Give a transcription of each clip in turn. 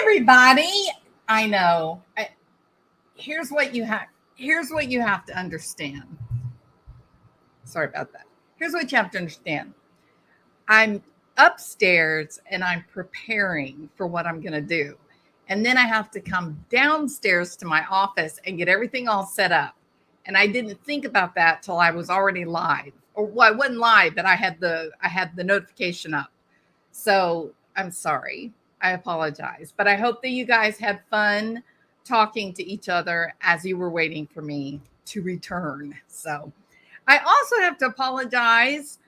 everybody. I know. Here's what you have. Here's what you have to understand. Sorry about that. Here's what you have to understand. I'm upstairs and I'm preparing for what I'm going to do. And then I have to come downstairs to my office and get everything all set up. And I didn't think about that till I was already live. Or well, I wasn't live, but I had the notification up. So I'm sorry. I apologize. But I hope that you guys had fun talking to each other as you were waiting for me to return. So I also have to apologize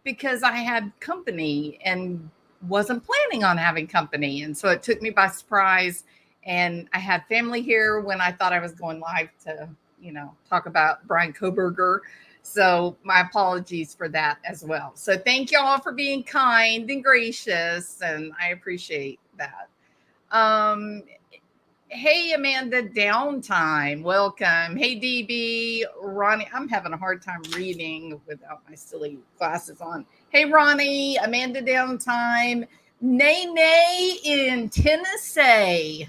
because I had company and wasn't planning on having company. And so it took me by surprise. And I had family here when I thought I was going live to, talk about Brian Kohberger. So my apologies for that as well. So thank you all for being kind and gracious. And I appreciate that. Hey, Amanda, downtime. Welcome. Hey, DB, Ronnie. I'm having a hard time reading without my silly glasses on. Hey, Ronnie, Amanda, downtime. Nay in Tennessee.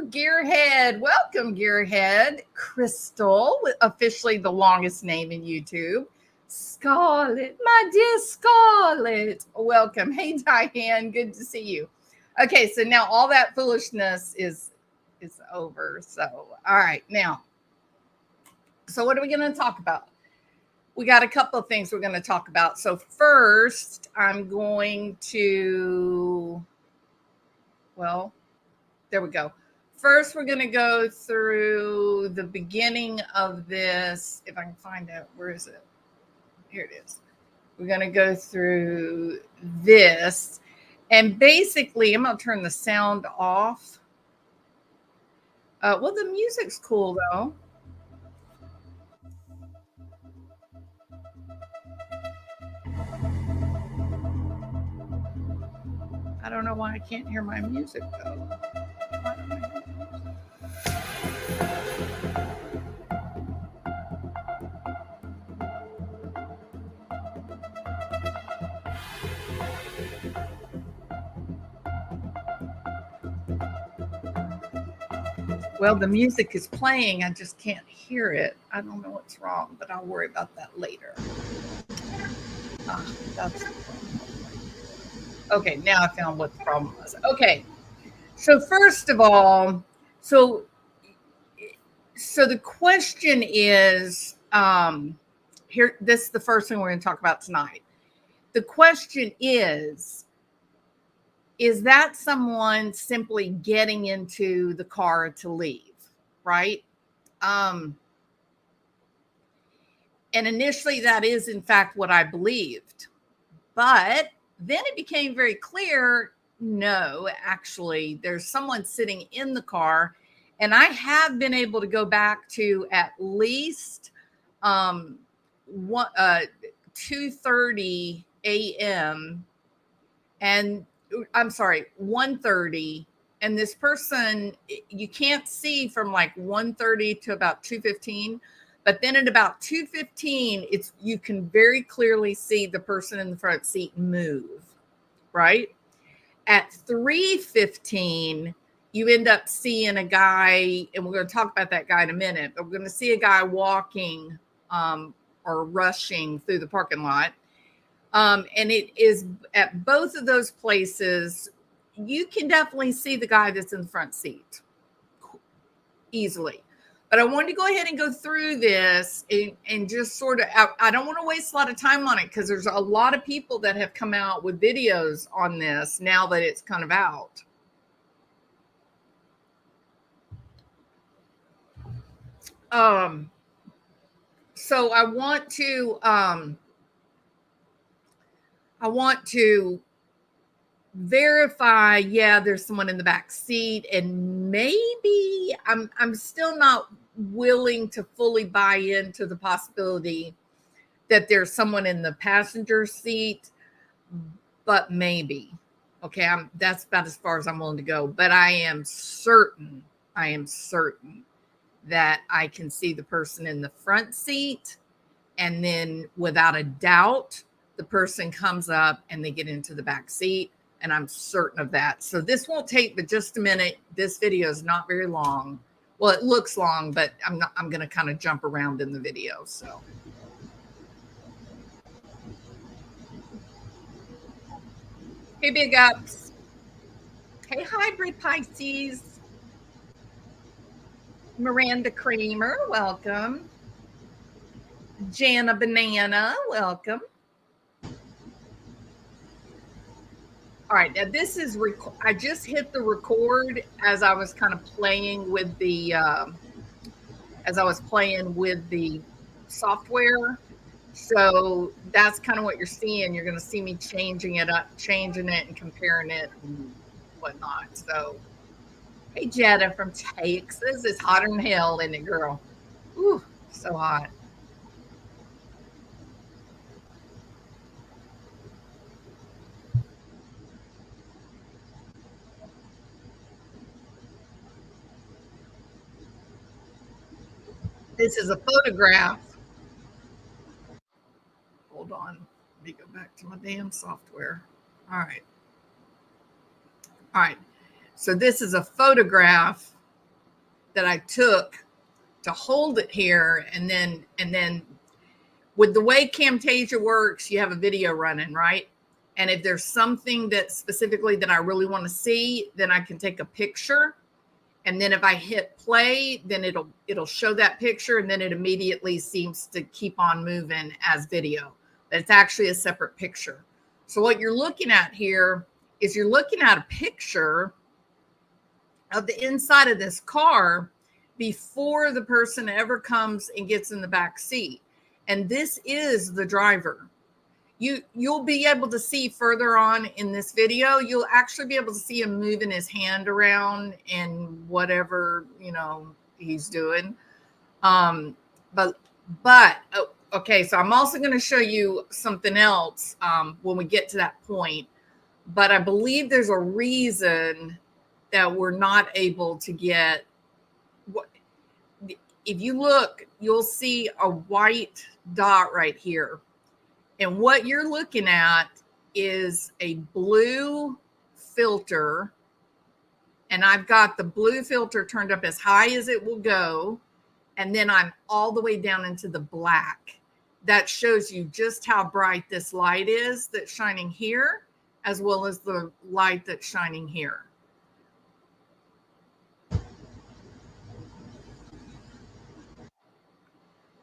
Gearhead. Welcome, Gearhead. Crystal, officially the longest name in YouTube. Scarlett, my dear Scarlett. Welcome. Hey, Diane. Good to see you. Okay, so now all that foolishness is over. So, all right, now. So what are we going to talk about? We got a couple of things we're going to talk about. So first, I'm going to, well, there we go. First, we're going to go through the beginning of this. If I can find out, where is it? Here it is. We're going to go through this. And basically, I'm going to turn the sound off. Well, the music's cool, though. I don't know why I can't hear my music, though. Well, the music is playing. I just can't hear it. I don't know what's wrong, but I'll worry about that later. That's okay. Now I found what the problem was. Okay. So first of all, so the question is here. This is the first thing we're going to talk about tonight. The question is that someone simply getting into the car to leave, right? And initially that is in fact what I believed. But then it became very clear, no, actually, there's someone sitting in the car. And I have been able to go back to at least 2:30 a.m. and I'm sorry, 1:30. And this person, you can't see from like 1:30 to about 2:15. But then at about 2:15, you can very clearly see the person in the front seat move, right? At 3:15, you end up seeing a guy, and we're going to talk about that guy in a minute, but we're going to see a guy walking or rushing through the parking lot. And it is at both of those places, you can definitely see the guy that's in the front seat easily. But I wanted to go ahead and go through this and just sort of, I don't want to waste a lot of time on it because there's a lot of people that have come out with videos on this now that it's kind of out. So I want to verify, yeah, there's someone in the back seat, and maybe I'm still not willing to fully buy into the possibility that there's someone in the passenger seat, but maybe. Okay, that's about as far as I'm willing to go. But I am certain that I can see the person in the front seat, and then without a doubt, the person comes up and they get into the back seat, and I'm certain of that. So this won't take but just a minute. This video is not very long. Well, it looks long, but I'm going to kind of jump around in the video. So. Hey, big ups. Hey, hybrid Pisces. Miranda Kramer, welcome. Jana Banana, welcome. All right, now this is, I just hit the record as I was kind of playing with the, software. So that's kind of what you're seeing. You're going to see me changing it and comparing it and whatnot. So, hey, Jetta from Texas. It's hotter than hell, isn't it, girl? Ooh, so hot. This is a photograph. Hold on. Let me go back to my damn software. All right. All right. So this is a photograph that I took to hold it here, and then with the way Camtasia works, you have a video running, right? And if there's something that specifically that I really want to see, then I can take a picture. And then if I hit play, then it'll show that picture, and then it immediately seems to keep on moving as video. But it's actually a separate picture. So what you're looking at here is you're looking at a picture of the inside of this car before the person ever comes and gets in the back seat. And this is the driver. You'll be able to see further on in this video, you'll actually be able to see him moving his hand around and whatever, he's doing. But okay, so I'm also going to show you something else when we get to that point. But I believe there's a reason that we're not able to get what. If you look, you'll see a white dot right here. And what you're looking at is a blue filter. And I've got the blue filter turned up as high as it will go. And then I'm all the way down into the black. That shows you just how bright this light is that's shining here, as well as the light that's shining here.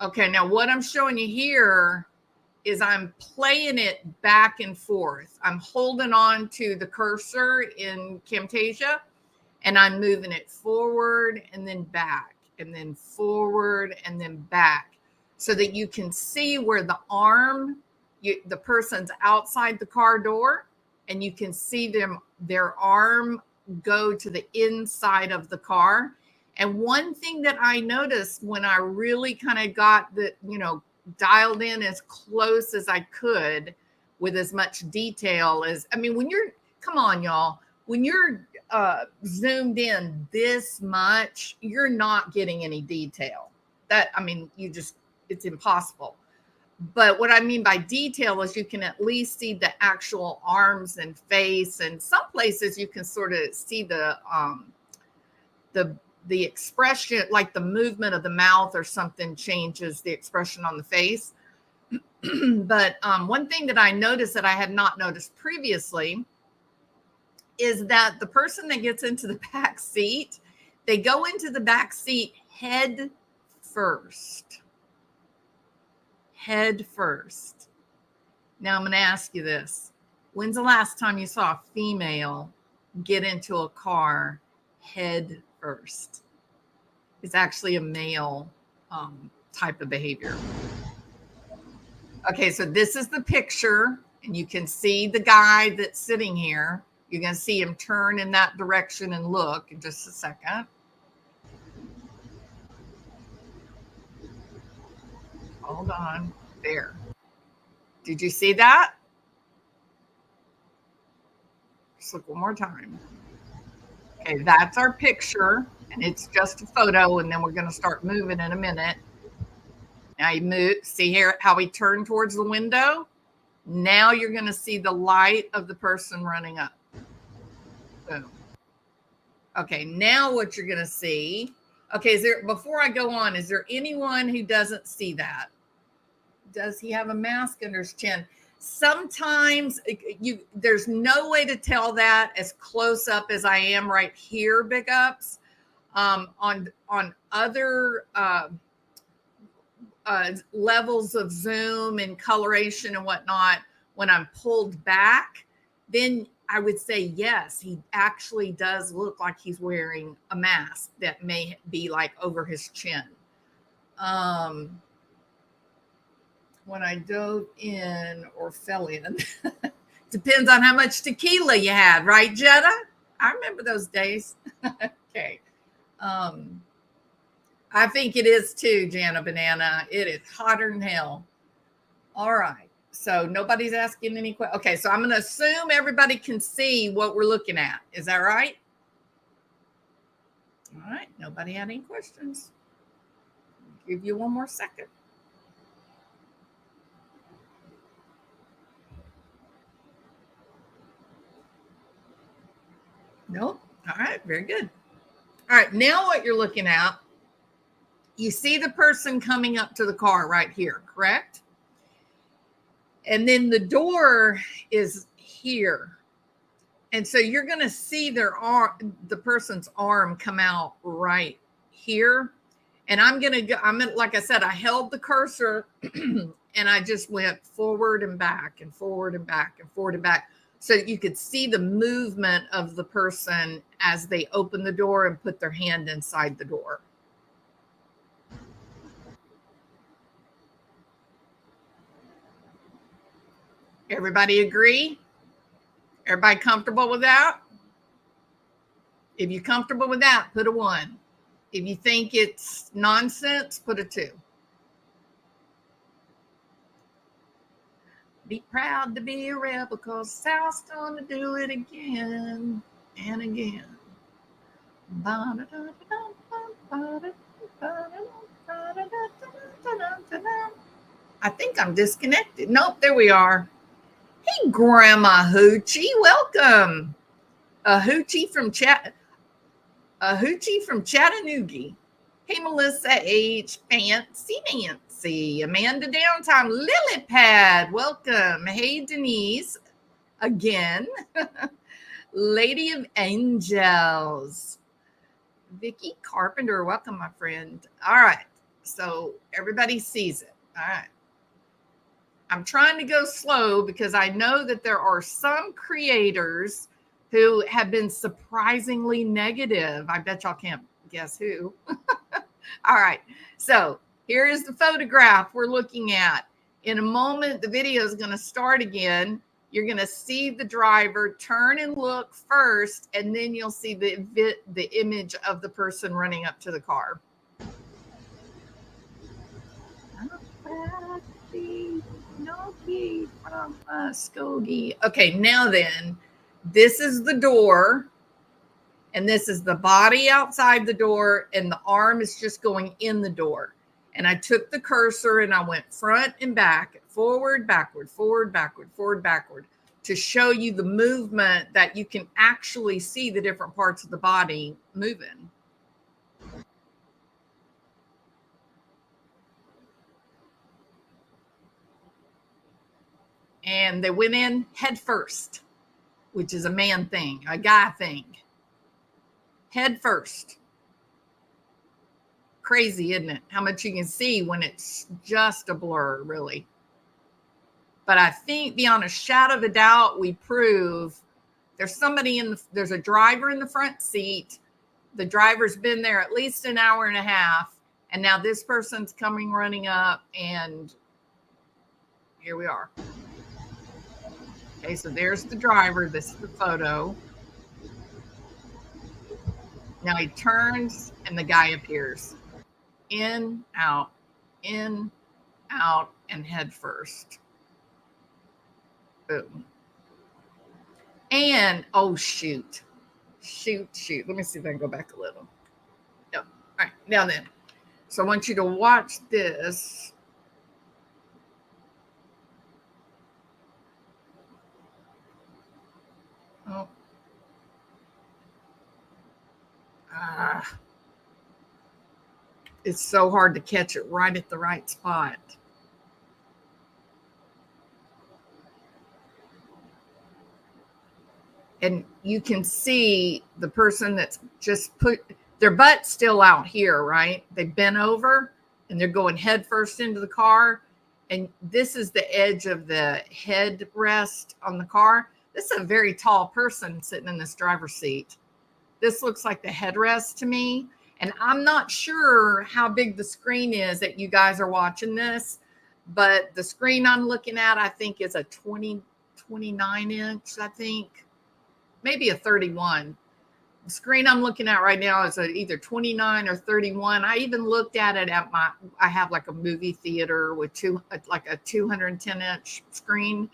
Okay, now what I'm showing you here is I'm playing it back and forth. I'm holding on to the cursor in Camtasia, and I'm moving it forward and then back, and then forward and then back, so that you can see where the arm, the person's outside the car door, and you can see their arm go to the inside of the car. And one thing that I noticed when I really kind of got the, dialed in as close as I could with as much detail as, when you're, come on, y'all, when you're zoomed in this much, you're not getting any detail. It's impossible. But what I mean by detail is you can at least see the actual arms and face, and some places you can sort of see the expression, like the movement of the mouth or something changes the expression on the face. But one thing that I noticed that I had not noticed previously is that the person that gets into the back seat, they go into the back seat head first. Head first. Now I'm going to ask you this. When's the last time you saw a female get into a car head first? It's actually a male type of behavior. Okay, so this is the picture, and you can see the guy that's sitting here. You're going to see him turn in that direction and look in just a second. Hold on. There. Did you see that? Just look one more time. Okay, that's our picture, and it's just a photo, and then we're going to start moving in a minute. Now you move. See here how he turned towards the window? Now you're going to see the light of the person running up. Boom. Okay, now what you're going to see. Okay, before I go on, is there anyone who doesn't see that? Does he have a mask under his chin? Sometimes there's no way to tell that as close up as I am right here, big ups. On other levels of zoom and coloration and whatnot, when I'm pulled back, then I would say, yes, he actually does look like he's wearing a mask that may be like over his chin. When I dove in or fell in, depends on how much tequila you had, right, Jetta? I remember those days. Okay. I think it is too, Jana Banana. It is hotter than hell. All right. So nobody's asking any questions. Okay, so I'm going to assume everybody can see what we're looking at. Is that right? All right. Nobody had any questions. I'll give you one more second. Nope. All right. Very good. All right. Now what you're looking at, you see the person coming up to the car right here, correct? And then the door is here. And so you're going to see the person's arm come out right here. And I'm going to go, like I said, I held the cursor and I just went forward and back and forward and back and forward and back. So you could see the movement of the person as they open the door and put their hand inside the door. Everybody agree? Everybody comfortable with that? If you're comfortable with that, put a 1. If you think it's nonsense, put a 2. Be proud to be a rebel because South's gonna do it again and again. I think I'm disconnected. Nope, there we are. Hey, Grandma Hoochie, welcome. A Hoochie from Chattanooga. Hey, Melissa H. Fancy Nancy. Amanda Downtime. Lily Pad. Welcome. Hey, Denise. Again. Lady of Angels. Vicky Carpenter. Welcome, my friend. All right. So everybody sees it. All right. I'm trying to go slow because I know that there are some creators who have been surprisingly negative. I bet y'all can't guess who. All right. So here is the photograph we're looking at. In a moment, the video is going to start again. You're going to see the driver turn and look first, and then you'll see the image of the person running up to the car. From Muskogee. Okay, now then, this is the door, and this is the body outside the door, and the arm is just going in the door. And I took the cursor and I went front and back, forward, backward, forward, backward, forward, backward, to show you the movement that you can actually see the different parts of the body moving. And they went in head first, which is a man thing, a guy thing. Head first. Crazy, isn't it? How much you can see when it's just a blur, really. But I think beyond a shadow of a doubt, we prove there's somebody there's a driver in the front seat. The driver's been there at least an hour and a half. And now this person's coming running up, and here we are. Okay, so there's the driver. This is the photo. Now he turns and the guy appears. In, out, and head first. Boom. And, oh, shoot. Shoot. Let me see if I can go back a little. Yep. All right, now then. So I want you to watch this. Oh, ah, it's so hard to catch it right at the right spot. And you can see the person that's just put their butt still out here, right? They've bent over and they're going head first into the car. And this is the edge of the headrest on the car. This is a very tall person sitting in this driver's seat. This looks like the headrest to me. And I'm not sure how big the screen is that you guys are watching this, but the screen I'm looking at, I think, is a 29 inch, I think, maybe a 31. The screen I'm looking at right now is either 29 or 31. I even looked at it at I have like a movie theater with like a 210 inch screen.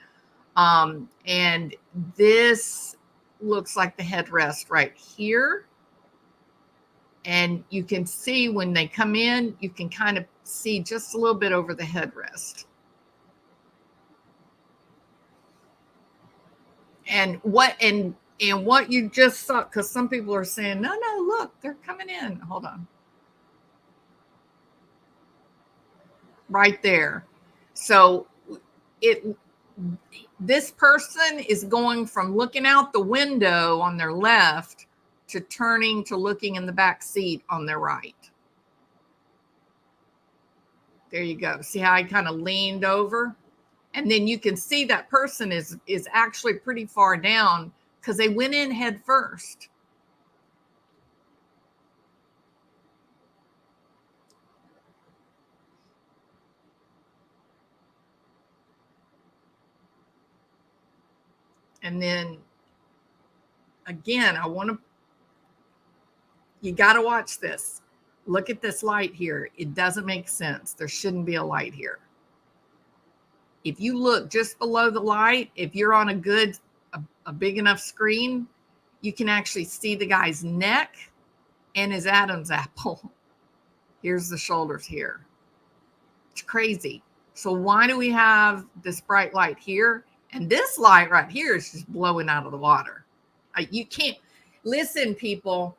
And this looks like the headrest right here. And you can see when they come in, you can kind of see just a little bit over the headrest. And what you just saw, because some people are saying, no, look, they're coming in. Hold on. Right there. So this person is going from looking out the window on their left to turning to looking in the back seat on their right. There you go. See how I kind of leaned over? And then you can see that person is actually pretty far down because they went in head first. And then again, you got to watch this. Look at this light here. It doesn't make sense. There shouldn't be a light here. If you look just below the light, if you're on a big enough screen, you can actually see the guy's neck and his Adam's apple. Here's the shoulders here. It's crazy. So why do we have this bright light here? And this light right here is just blowing out of the water. You can't listen, people.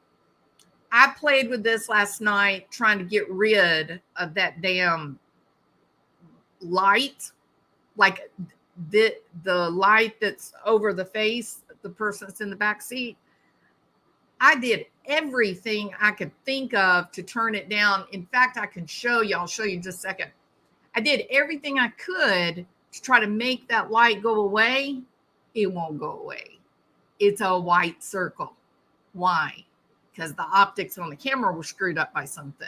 I played with this last night trying to get rid of that damn light, like the light that's over the face, the person that's in the back seat. I did everything I could think of to turn it down. In fact, I can show you. I'll show you in just a second. I did everything I could to try to make that light go away. It won't go away. It's a white circle. Why? Because the optics on the camera were screwed up by something.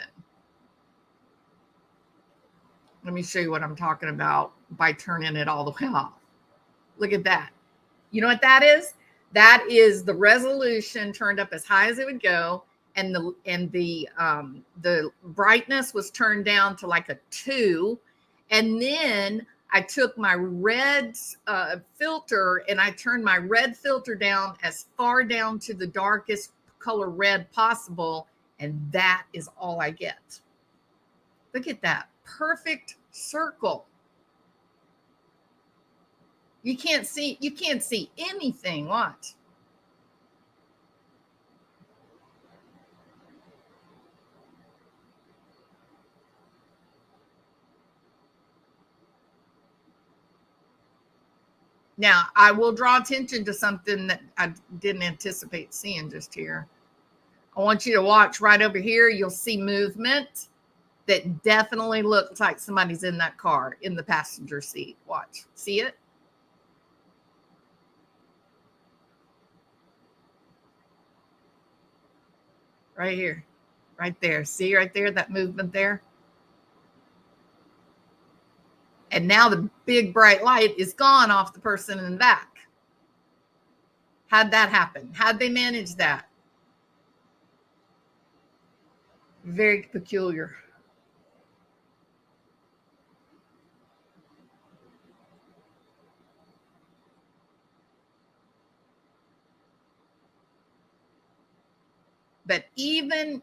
Let me show you what I'm talking about by turning it all the way off. Look at that. You know what that is? That is the resolution turned up as high as it would go, and the brightness was turned down to like a 2, and then I took my red filter and I turned my red filter down as far down to the darkest color red possible, and that is all I get. Look at that perfect circle. You can't see anything. Watch. Now, I will draw attention to something that I didn't anticipate seeing just here. I want you to watch right over here. You'll see movement that definitely looks like somebody's in that car in the passenger seat. Watch. See it? Right here. Right there. See right there, that movement there? And now the big bright light is gone off the person in the back. How'd that happen? How'd they manage that? Very peculiar. But even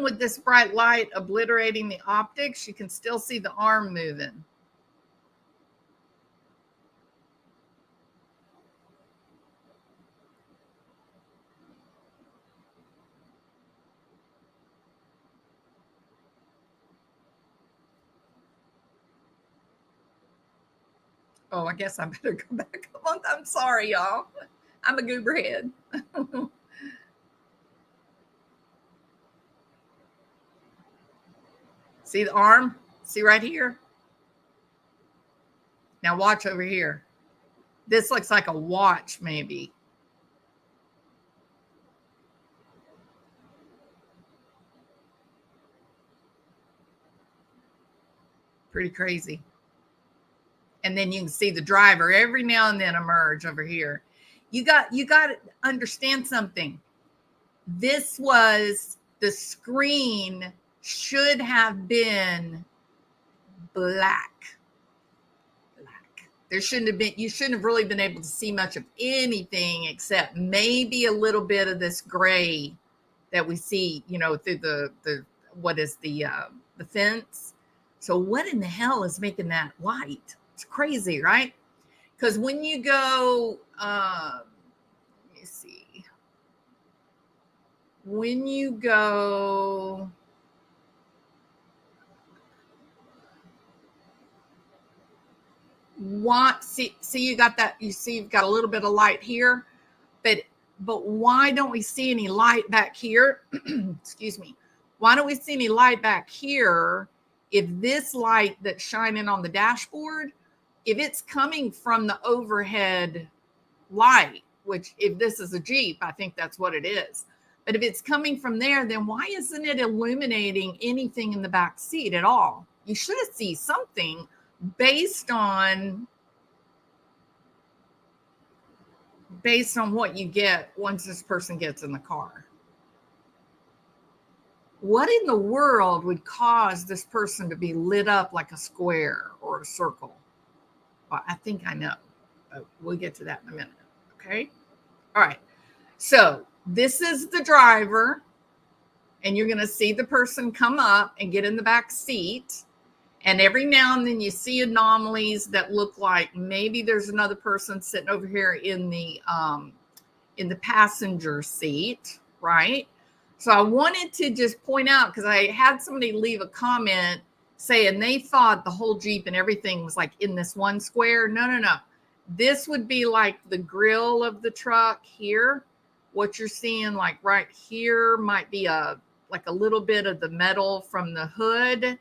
with this bright light obliterating the optics, you can still see the arm moving. Oh, I guess I better go back a month. I'm sorry, y'all. I'm a goober head. See the arm? See right here? Now watch over here. This looks like a watch, maybe. Pretty crazy. And then you can see the driver every now and then emerge over here. You got to understand something. This was the screen should have been black. There shouldn't have been, you shouldn't have really been able to see much of anything except maybe a little bit of this gray that we see, through the what is the fence. So what in the hell is making that white? It's crazy, right? Because when you go, let me see, when you go, see you got that, you see you've got a little bit of light here, but why don't we see any light back here? Excuse me. Why don't we see any light back here if this light that's shining on the dashboard, if it's coming from the overhead light, which if this is a Jeep, I think that's what it is. But if it's coming from there, then why isn't it illuminating anything in the back seat at all? You should see something based on what you get once this person gets in the car. What in the world would cause this person to be lit up like a square or a circle? Well, I think I know, but we'll get to that in a minute. Okay. All right. So this is the driver, and you're going to see the person come up and get in the back seat. And every now and then you see anomalies that look like maybe there's another person sitting over here in the passenger seat, right? So I wanted to just point out, because I had somebody leave a comment saying they thought the whole Jeep and everything was like in this one square. No. This would be like the grill of the truck here. What you're seeing like right here might be like a little bit of the metal from the hood.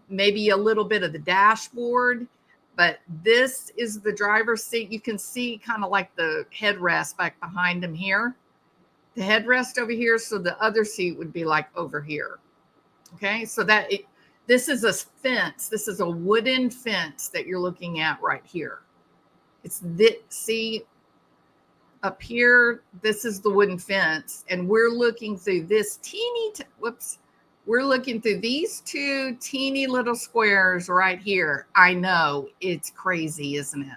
Maybe a little bit of the dashboard, but this is the driver's seat. You can see kind of like the headrest back behind him here, the headrest over here. So the other seat would be like over here. Okay. So this is a fence. This is a wooden fence that you're looking at right here. It's this, see up here, this is the wooden fence, and we're looking through this we're looking through these two teeny little squares right here. I know, it's crazy, isn't it?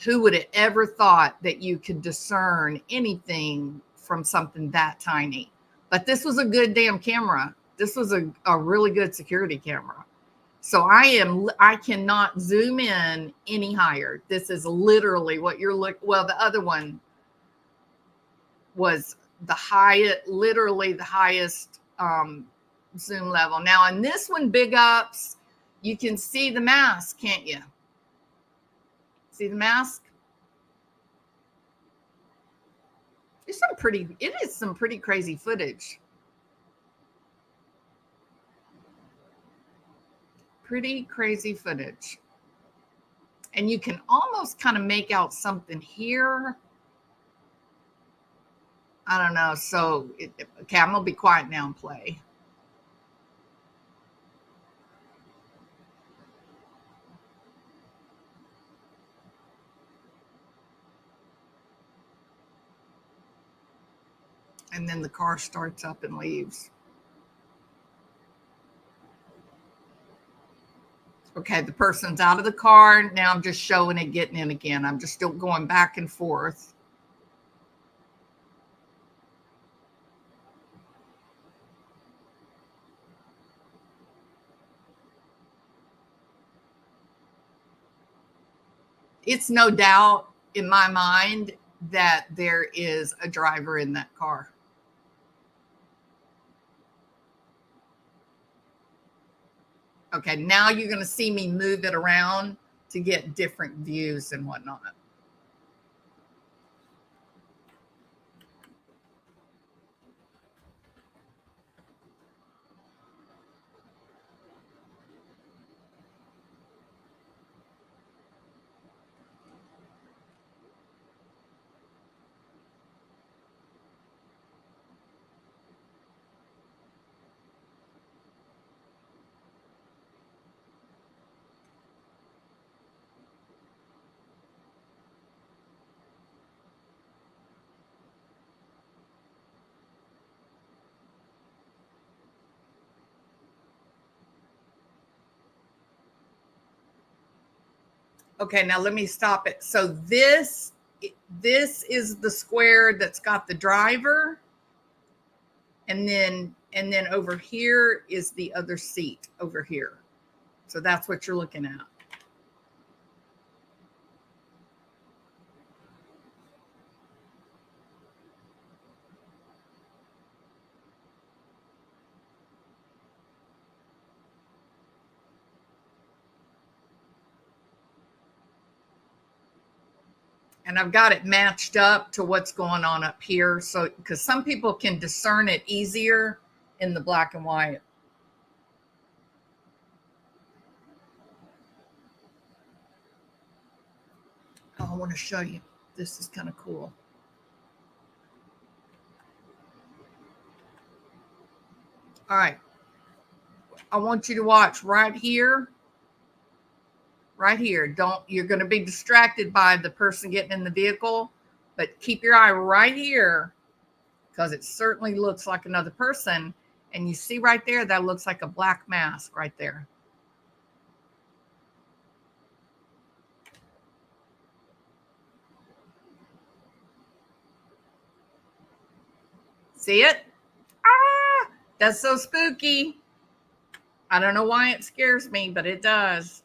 Who would have ever thought that you could discern anything from something that tiny? But this was a good damn camera. This was a really good security camera. So I cannot zoom in any higher. This is literally what you're looking. Well, the other one was literally the highest zoom level. Now on this one, big ups, you can see the mask, can't you? See the mask? It is some pretty crazy footage. Pretty crazy footage. And you can almost kind of make out something here. I don't know. So, okay, I'm going to be quiet now and play. And then the car starts up and leaves. Okay, the person's out of the car. Now I'm just showing it getting in again. I'm just still going back and forth. It's no doubt in my mind that there is a driver in that car. Okay, now you're going to see me move it around to get different views and whatnot. Okay, now let me stop it. So this is the square that's got the driver, and then over here is the other seat over here. So that's what you're looking at. And I've got it matched up to what's going on up here. So, because some people can discern it easier in the black and white. Oh, I want to show you. This is kind of cool. All right. I want you to watch right here. Right here. You're going to be distracted by the person getting in the vehicle, but keep your eye right here because it certainly looks like another person. And you see right there, that looks like a black mask right there. See it? Ah, that's so spooky. I don't know why it scares me, but it does.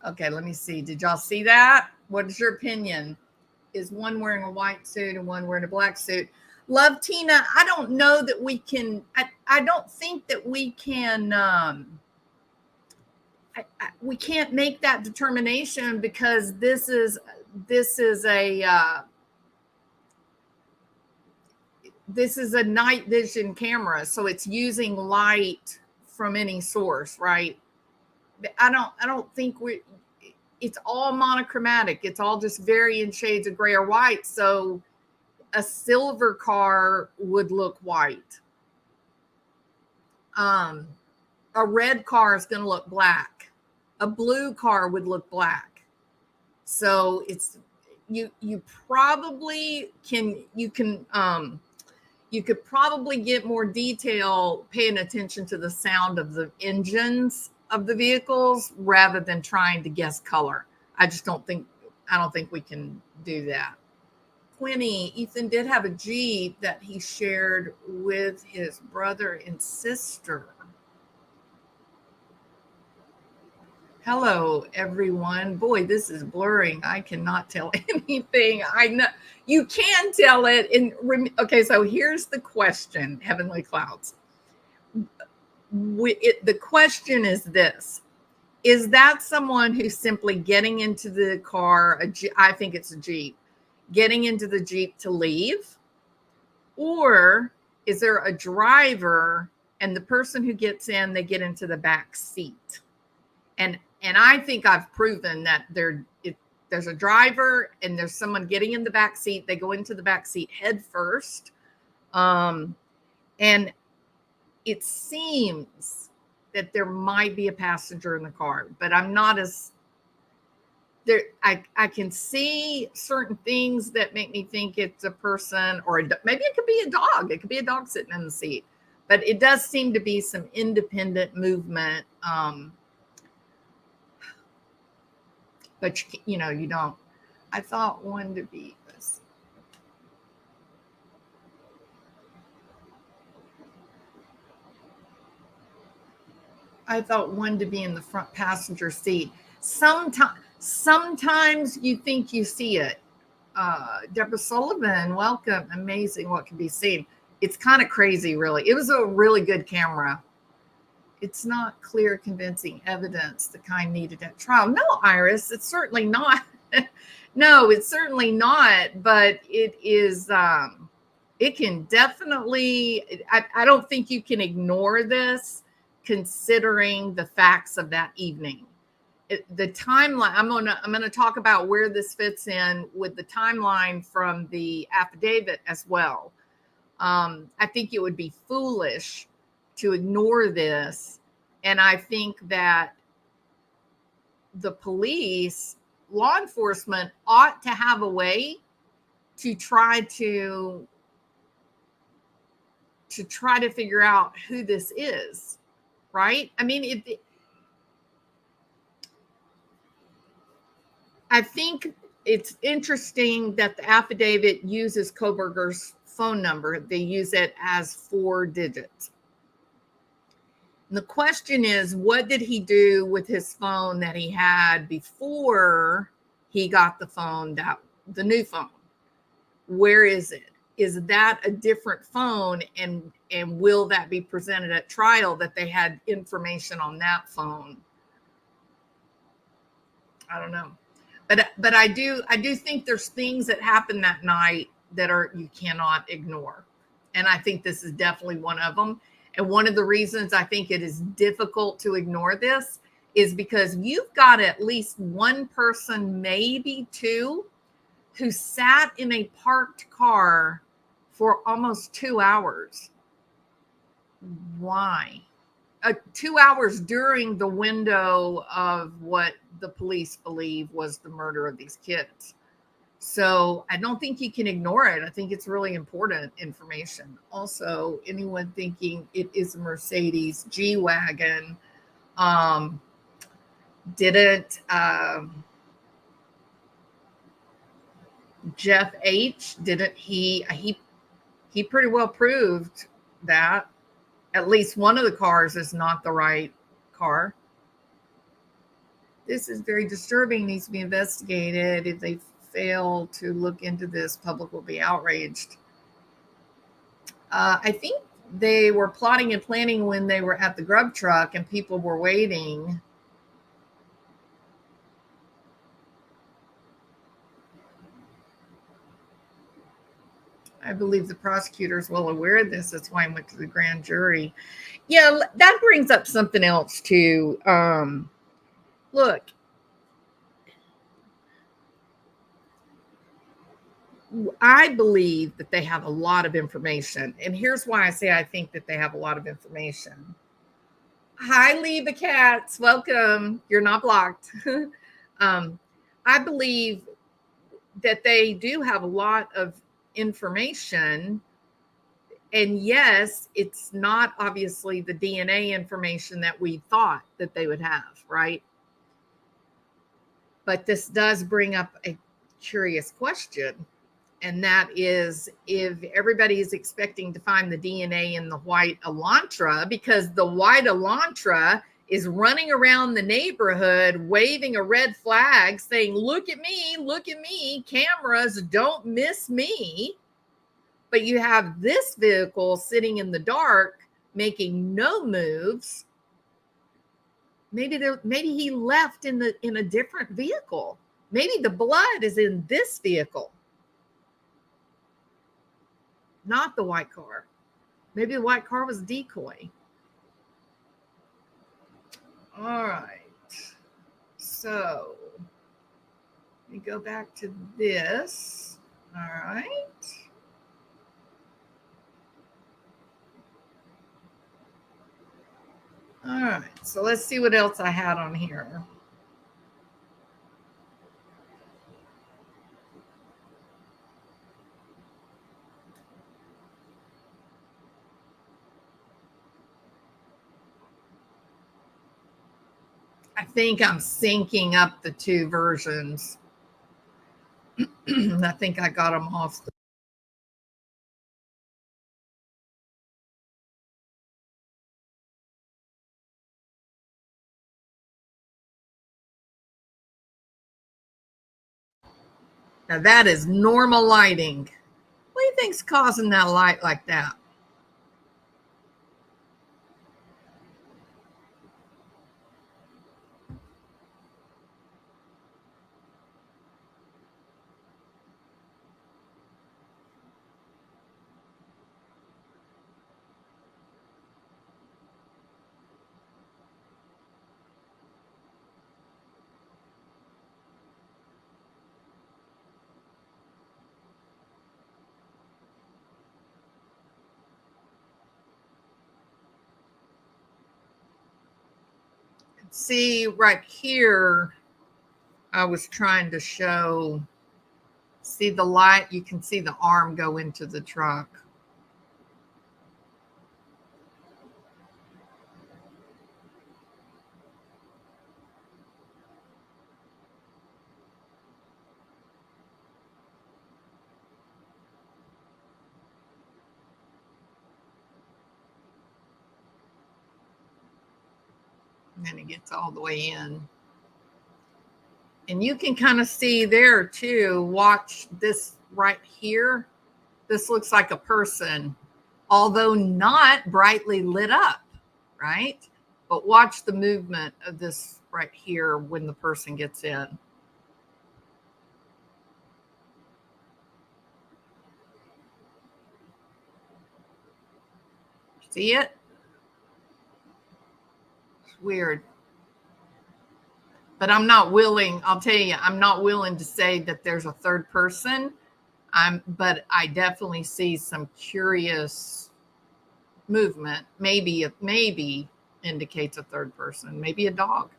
Okay, let me see. Did y'all see that? What is your opinion? Is one wearing a white suit and one wearing a black suit? Love Tina, I don't know that we can, I don't think that we can, we can't make that determination because this is a night vision camera, so it's using light from any source, right? I don't think it's all monochromatic. It's all just varying shades of gray or white. So a silver car would look white. A red car is going to look black. A blue car would look black. So it's you probably can you could probably get more detail paying attention to the sound of the engines of the vehicles rather than trying to guess color. I don't think we can do that. Quinny, Ethan did have a Jeep that he shared with his brother and sister. Hello, everyone. Boy, this is blurring. I cannot tell anything. I know you can tell it. Okay, so here's the question, Heavenly Clouds. The question is this: is that someone who's simply getting into the car? I think it's a Jeep, getting into the Jeep to leave, or is there a driver and the person who gets in, they get into the back seat? And I think I've proven that there's a driver and there's someone getting in the back seat. They go into the back seat head first, and it seems that there might be a passenger in the car, but I'm not as there. I can see certain things that make me think it's a person, or maybe it could be a dog. It could be a dog sitting in the seat, but it does seem to be some independent movement. But you don't. I thought one to be this. I thought one to be in the front passenger seat. Sometimes you think you see it. Deborah Sullivan, welcome. Amazing what can be seen. It's kind of crazy, really. It was a really good camera. It's not clear, convincing evidence, the kind needed at trial. No, Iris, it's certainly not. No, it's certainly not. But it is. It can definitely. I don't think you can ignore this, considering the facts of that evening. The timeline. I'm gonna talk about where this fits in with the timeline from the affidavit as well. I think it would be foolish to ignore this. And I think that the police, law enforcement ought to have a way to try to figure out who this is, right? I mean, I think it's interesting that the affidavit uses Kohberger's phone number. They use it as 4 digits. And the question is, what did he do with his phone that he had before he got the new phone? Where is it? Is that a different phone? And will that be presented at trial that they had information on that phone? I don't know. But I do think there's things that happened that night that you cannot ignore. And I think this is definitely one of them. And one of the reasons I think it is difficult to ignore this is because you've got at least one person, maybe 2, who sat in a parked car for almost 2 hours. Why? 2 hours during the window of what the police believe was the murder of these kids. So I don't think you can ignore it. I think it's really important information. Also, anyone thinking it is a Mercedes G-Wagon didn't Jeff H. didn't he pretty well proved that at least one of the cars is not the right car. This is very disturbing, needs to be investigated. If they fail to look into this, public will be outraged. I think they were plotting and planning when they were at the grub truck and people were waiting. I believe the prosecutor is well aware of this. That's why I went to the grand jury. Yeah, that brings up something else too. Look, I believe that they have a lot of information. And here's why I say I think that they have a lot of information. Hi, Leva Cats. Welcome. You're not blocked. I believe that they do have a lot of information. And yes, it's not obviously the DNA information that we thought that they would have, right? But this does bring up a curious question. And that is, if everybody is expecting to find the DNA in the white Elantra, because the white Elantra is running around the neighborhood waving a red flag saying, look at me, cameras, don't miss me. But you have this vehicle sitting in the dark, making no moves. Maybe he left in a different vehicle. Maybe the blood is in this vehicle, not the white car. Maybe the white car was a decoy. All right. So let me go back to this. All right. All right. So let's see what else I had on here. I think I'm syncing up the 2 versions. I think I got them off. Now that is normal lighting. What do you think's causing that light like that? See right here, I was trying to show, see the light, you can see the arm go into the truck. And then it gets all the way in. And you can kind of see there too, watch this right here. This looks like a person, although not brightly lit up, right? But watch the movement of this right here when the person gets in. See it? It's weird. But I'm not willing, I'll tell you, I'm not willing to say that there's a third person. But I definitely see some curious movement. Maybe indicates a third person, maybe a dog.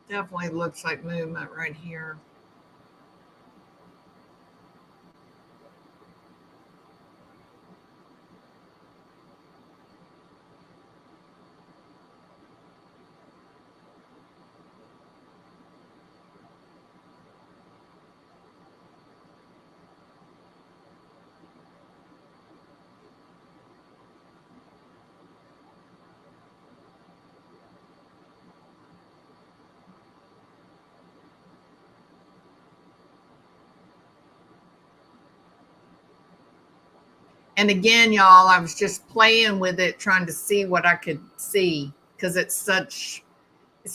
Definitely looks like movement right here. And again, y'all, I was just playing with it, trying to see what I could see because it's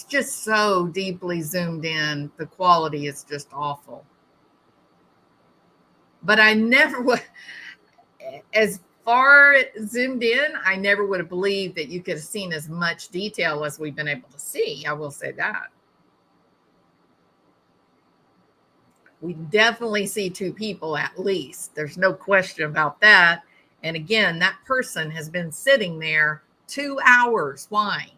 just so deeply zoomed in. The quality is just awful. But I never would, as far zoomed in, I never would have believed that you could have seen as much detail as we've been able to see. I will say that. We definitely see two people at least. There's no question about that. And again, that person has been sitting there 2 hours. Why?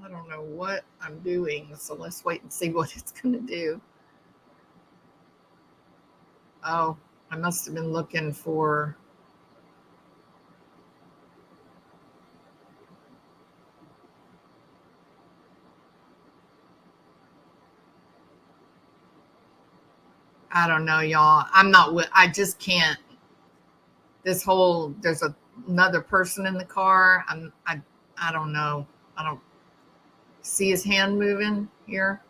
I don't know what I'm doing. So let's wait and see what it's going to do. Oh, I must have been looking for. I don't know, y'all. I'm not. I just can't. This whole there's another person in the car. I don't know. I don't see his hand moving here.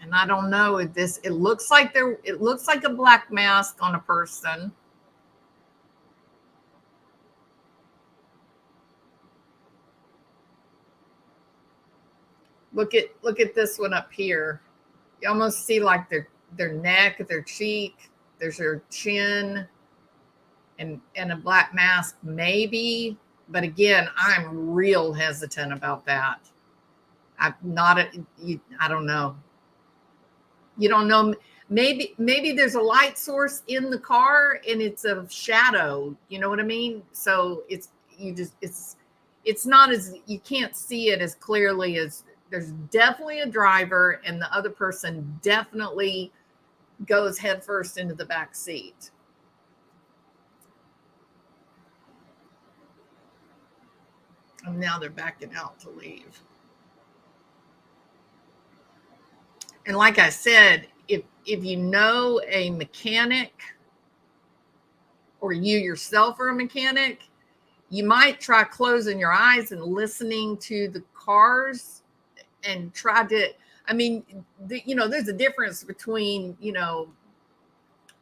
And I don't know if this. It looks like there. It looks like a black mask on a person. Look at this one up here. You almost see like their neck, their cheek. There's their chin, and a black mask maybe. But again, I'm real hesitant about that. I'm not. I don't know. You don't know. Maybe there's a light source in the car and it's a shadow. You know what I mean? So it's not as, you can't see it as clearly as, there's definitely a driver and the other person definitely goes headfirst into the back seat. And now they're backing out to leave. And like I said, if you know a mechanic or you yourself are a mechanic, you might try closing your eyes and listening to the cars and try to, I mean, there's a difference between, a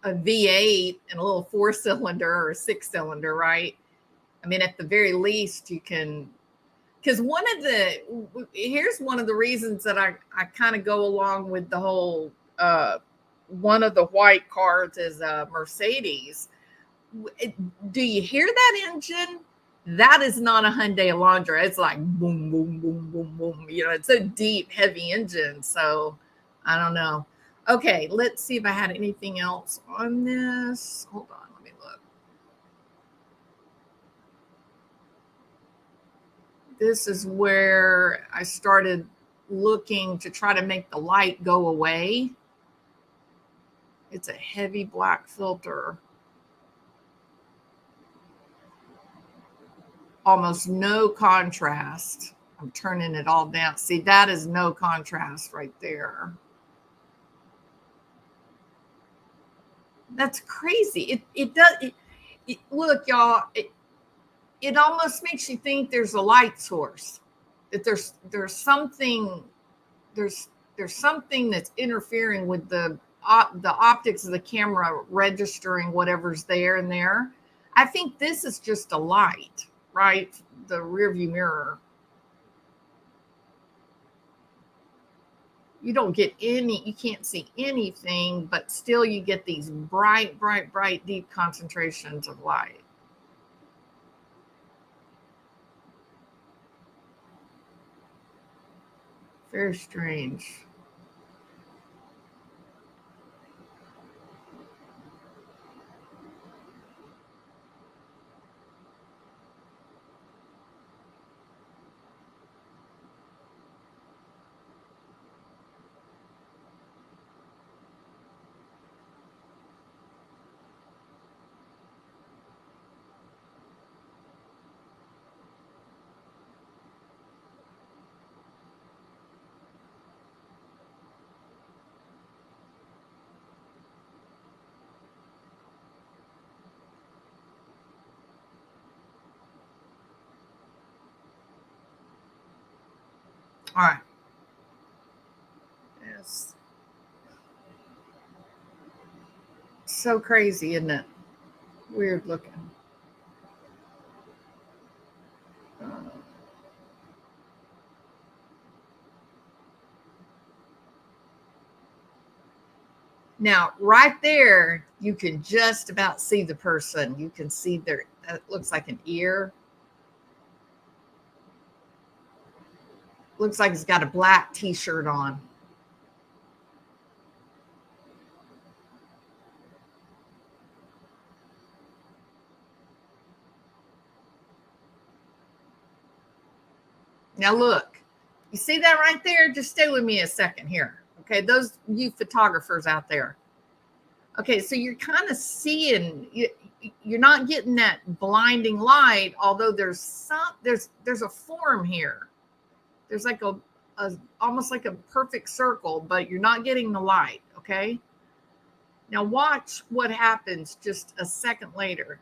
V8 and a little 4-cylinder or a 6-cylinder, right? I mean, at the very least, you can, because here's one of the reasons that I kind of go along with the whole, one of the white cars is a Mercedes. Do you hear that engine? That is not a Hyundai Elantra. It's like boom, boom, boom, boom, boom. It's a deep, heavy engine. So I don't know. Okay, let's see if I had anything else on this. Hold on, let me look. This is where I started looking to try to make the light go away. It's a heavy black filter. Almost no contrast. I'm turning it all down. See, that is no contrast right there. That's crazy. It does. Look, y'all. It almost makes you think there's a light source. That there's something there's something that's interfering with the optics of the camera registering whatever's there and there. I think this is just a light, right? The rear view mirror. You don't get you can't see anything, but still you get these bright, bright, bright, deep concentrations of light. Very strange. All right. Yes. So crazy, isn't it? Weird looking. Now, right there, you can just about see the person. You can see that looks like an ear. Looks like he's got a black t-shirt on. Now look, you see that right there? Just stay with me a second here. Okay, those you photographers out there. Okay, so you're kind of seeing you're not getting that blinding light, although there's a form here. There's like a almost like a perfect circle, but you're not getting the light, okay? Now watch what happens just a second later.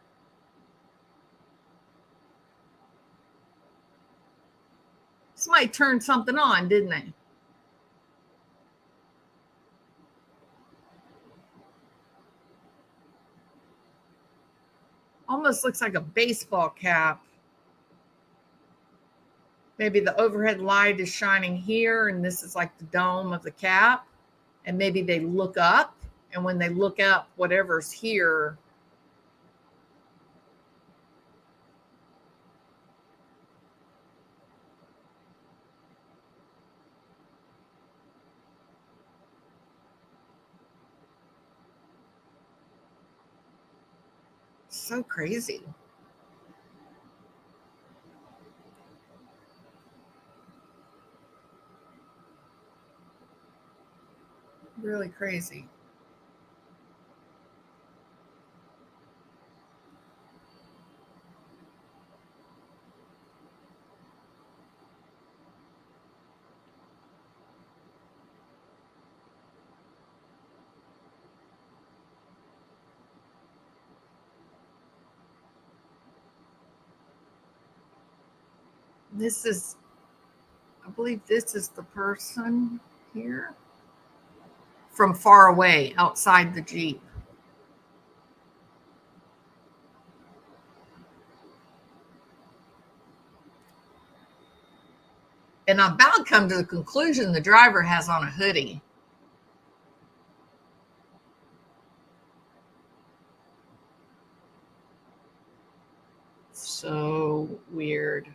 Somebody turned something on, didn't they? Almost looks like a baseball cap. Maybe the overhead light is shining here, and this is like the dome of the cap. And maybe they look up, and when they look up, whatever's here. So crazy. Really crazy. This is, I believe this is the person here from far away outside the Jeep. And I'm about to come to the conclusion the driver has on a hoodie. So weird.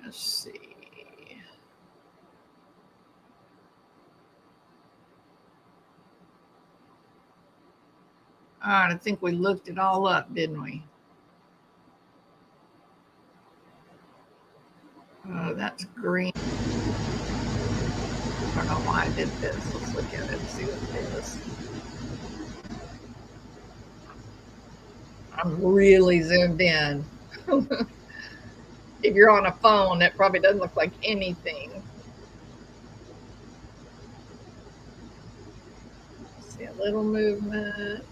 Let's see. All right, I think we looked it all up, didn't we? Oh, that's green. I don't know why I did this. Let's look at it and see what it is. I'm really zoomed in. If you're on a phone, that probably doesn't look like anything. See a little movement.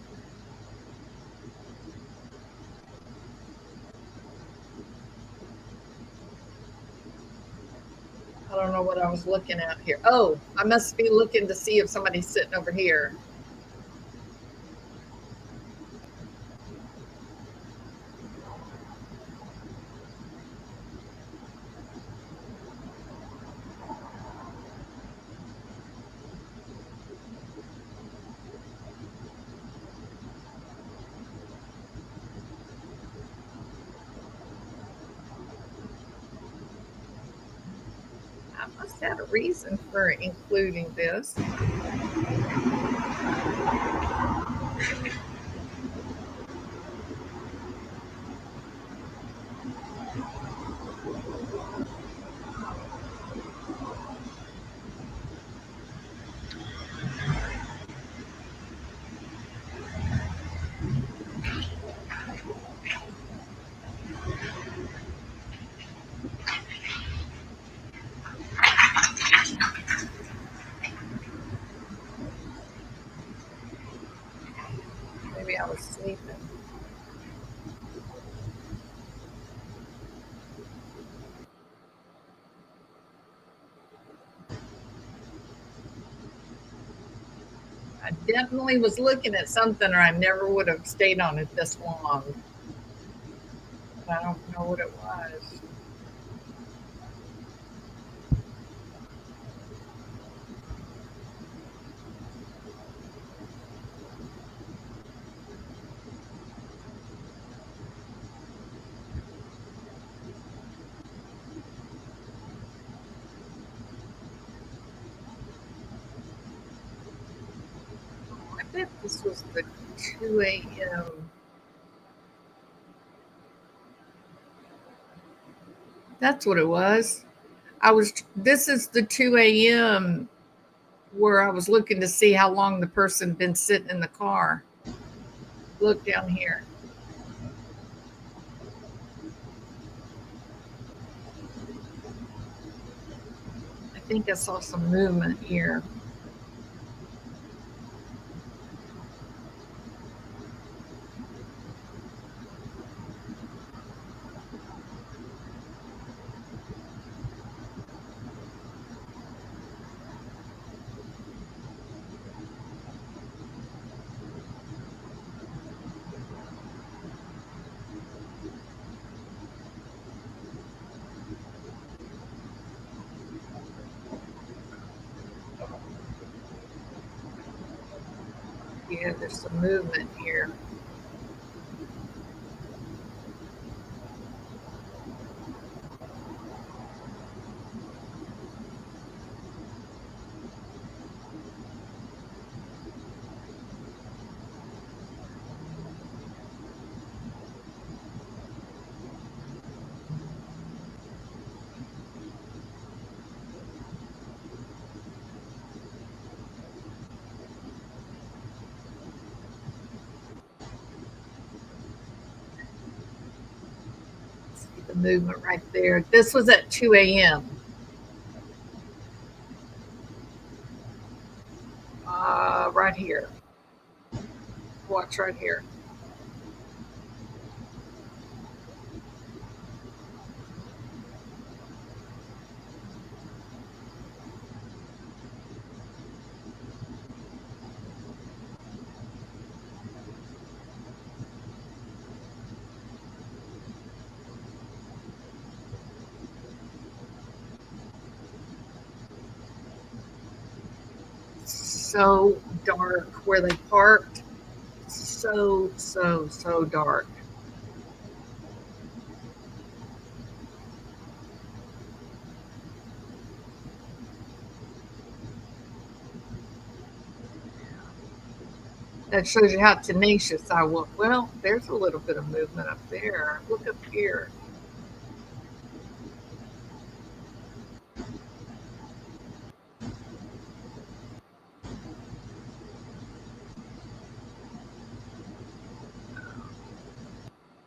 I don't know what I was looking at here. Oh, I must be looking to see if somebody's sitting over here. I must have a reason for including this. Maybe I was sleeping. I definitely was looking at something, or I never would have stayed on it this long. But I don't know what it was. I bet this was the 2 a.m. That's what it was. This is the 2 a.m. where I was looking to see how long the person been sitting in the car. Look down here. I think I saw some movement here. Yeah, there's some movement here. See the movement right there. This was at 2 a.m. Right here. Watch right here. so dark where they parked. So, so, so dark. That shows you how tenacious I was. Well, there's a little bit of movement up there. Look up here.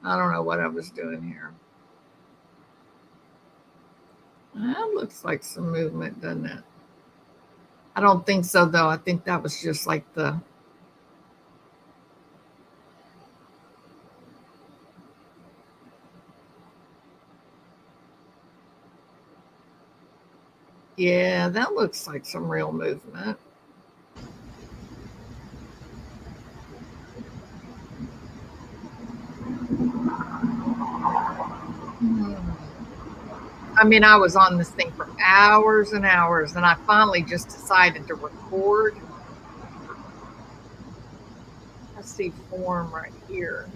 I don't know what I was doing here. That looks like some movement, doesn't it? I don't think so, though. I think that was just like the. Yeah, that looks like some real movement. Hmm. I mean, I was on this thing for hours and hours, and I finally just decided to record. I see form right here.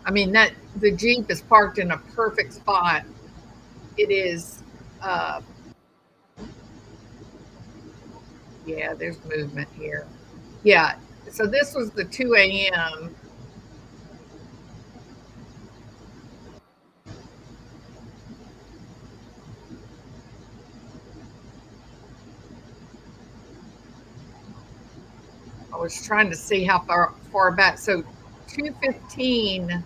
I mean, that the Jeep is parked in a perfect spot. It is, uh, yeah, there's movement here. Yeah. So this was the 2 a.m. I was trying to see how far back. So 2:15,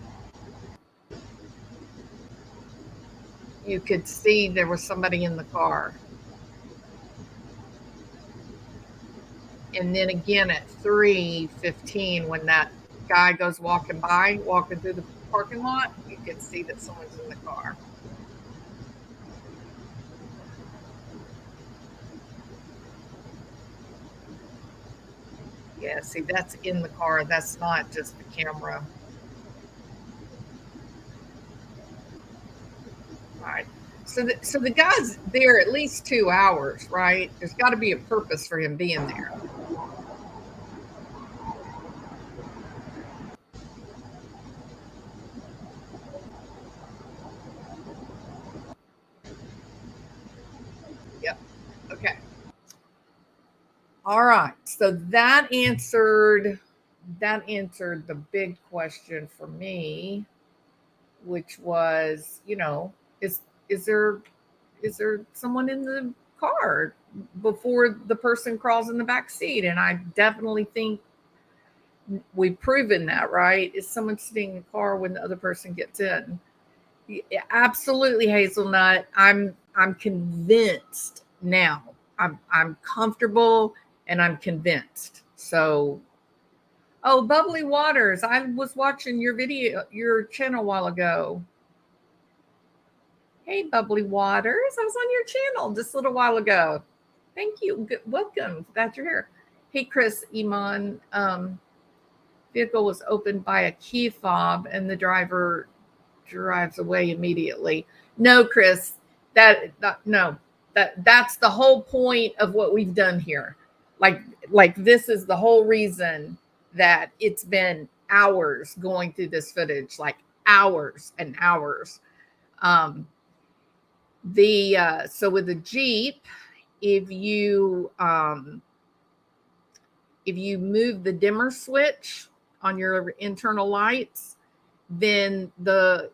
you could see there was somebody in the car. And then again at 3:15, when that guy goes walking through the parking lot, you can see that someone's in the car. Yeah, see, that's in the car. That's not just the camera. Right. So the guy's there at least 2 hours, right? There's got to be a purpose for him being there. Yep. Okay. All right. So that answered the big question for me, which was, is is there someone in the car before the person crawls in the back seat? And I definitely think we've proven that, right? Is someone sitting in the car when the other person gets in? Yeah, absolutely, Hazelnut. I'm convinced now. I'm comfortable and I'm convinced. So, oh, Bubbly Waters. I was watching your channel a while ago. Hey, Bubbly Waters. I was on your channel just a little while ago. Thank you. Welcome. Glad you're here. Hey, Chris Iman. Vehicle was opened by a key fob and the driver drives away immediately. No, Chris, no, that's the whole point of what we've done here. Like, this is the whole reason that it's been hours going through this footage, like hours and hours. Um, so with the Jeep, if you move the dimmer switch on your internal lights, then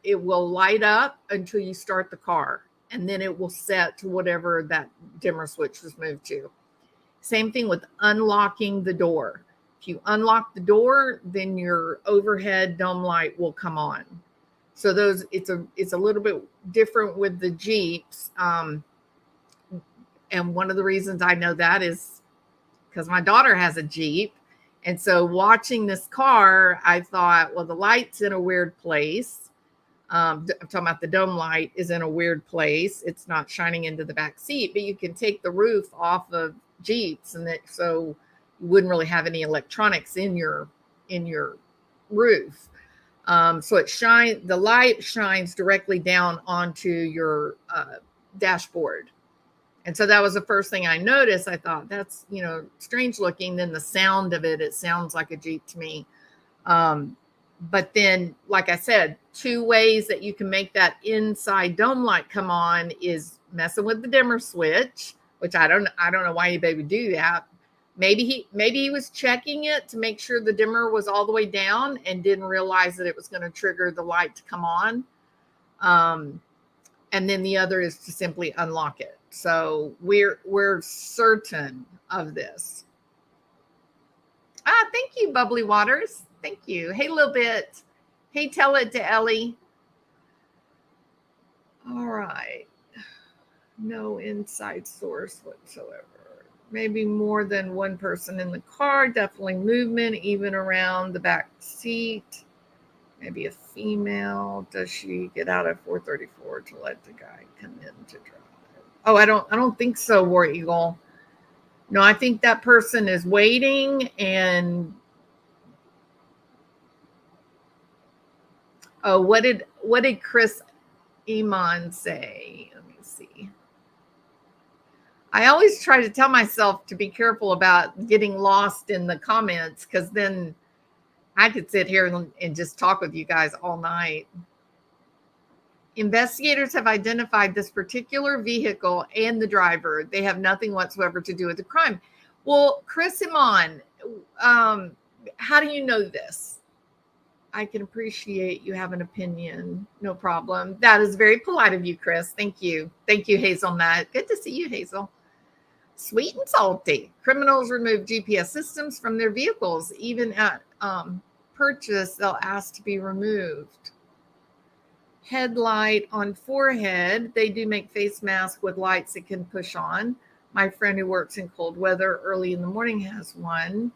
it will light up until you start the car, and then it will set to whatever that dimmer switch was moved to. Same thing with unlocking the door. If you unlock the door, then your overhead dome light will come on. So it's a little bit different with the Jeeps. And one of the reasons I know that is because my daughter has a Jeep. And so watching this car, I thought, well, the light's in a weird place. I'm talking about the dome light is in a weird place. It's not shining into the back seat, but you can take the roof off of Jeeps, and so you wouldn't really have any electronics in your roof. So the light shines directly down onto your dashboard. And so that was the first thing I noticed. I thought that's, strange looking. Then the sound of it sounds like a Jeep to me. But then, like I said, 2 ways that you can make that inside dome light come on is messing with the dimmer switch, which I don't know why anybody would do that. Maybe he was checking it to make sure the dimmer was all the way down and didn't realize that it was going to trigger the light to come on. And then the other is to simply unlock it. So we're certain of this. Thank you, Bubbly Waters. Thank you. Hey, little bit. Hey, tell it to Ellie. All right. No inside source whatsoever. Maybe more than one person in the car. Definitely movement, even around the back seat. Maybe a female. Does she get out at 4:34 to let the guy come in to drive? Oh, I don't think so, War Eagle. No, I think that person is waiting and oh, what did Chris Iman say? Let me see. I always try to tell myself to be careful about getting lost in the comments because then I could sit here and just talk with you guys all night. Investigators have identified this particular vehicle and the driver. They have nothing whatsoever to do with the crime. Well, Chris Iman, how do you know this? I can appreciate you have an opinion. No problem. That is very polite of you, Chris. Thank you. Thank you, Hazelnut. Good to see you, Hazel. Sweet and salty. Criminals remove GPS systems from their vehicles. Even at purchase, they'll ask to be removed. Headlight on forehead. They do make face masks with lights it can push on. My friend who works in cold weather early in the morning has one.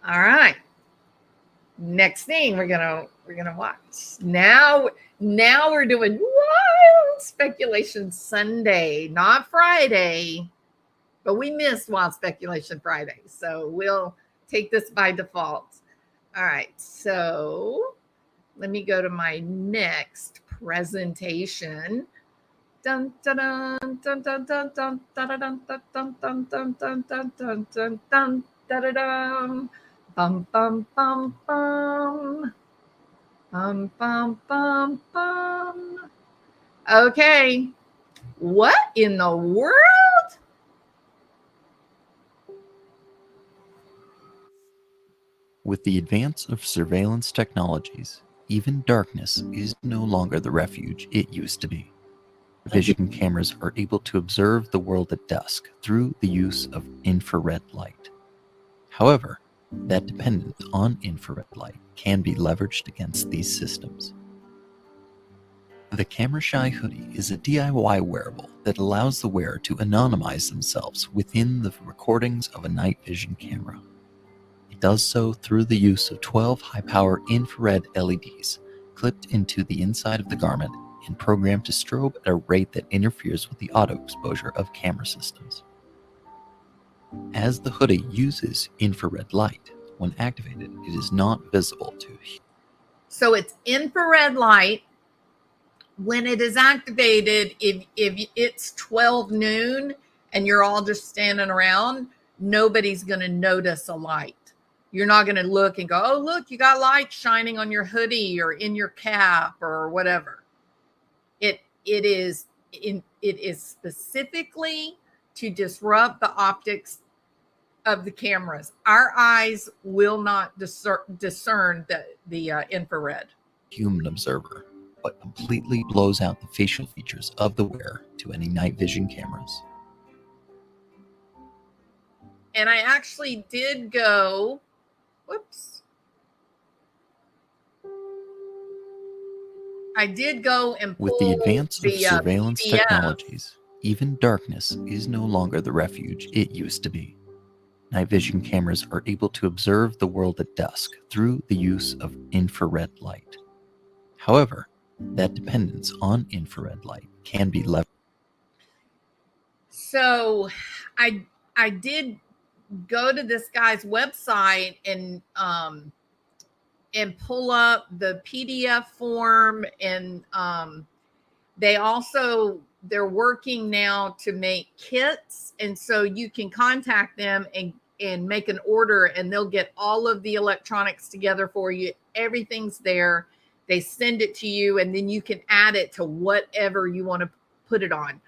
All right. Next thing we're gonna watch. Now we're doing Wild Speculation Sunday, not Friday, but we missed Wild Speculation Friday, so we'll take this by default. All right, so let me go to my next presentation. Dun dun dun dun dun dun dun dun dun dun dun dun dun dun dun dun dun dun dun. Bum bum bum bum. Bum bum bum bum. Okay. What in the world? With the advance of surveillance technologies, even darkness is no longer the refuge it used to be. Vision cameras are able to observe the world at dusk through the use of infrared light. However, that dependence on infrared light can be leveraged against these systems. The Camera Shy hoodie is a DIY wearable that allows the wearer to anonymize themselves within the recordings of a night vision camera. It does so through the use of 12 high-power infrared LEDs clipped into the inside of the garment and programmed to strobe at a rate that interferes with the auto exposure of camera systems. As the hoodie uses infrared light, when activated, it is not visible to. So it's infrared light. When it is activated, if it's 12 noon and you're all just standing around, nobody's going to notice a light. You're not going to look and go, oh, look, you got light shining on your hoodie or in your cap or whatever. It is specifically to disrupt the optics of the cameras. Our eyes will not discern the infrared. Human observer, but completely blows out the facial features of the wearer to any night vision cameras. And I actually did go, whoops. I did go and pull with the advance of surveillance PDF. technologies, even darkness is no longer the refuge it used to be. Night vision cameras are able to observe the world at dusk through the use of infrared light. However, that dependence on infrared light can be leveraged. So I did go to this guy's website and and pull up the PDF form. And they're working now to make kits, and so you can contact them and make an order, and they'll get all of the electronics together for you. Everything's there. They send it to you, and then you can add it to whatever you want to put it on.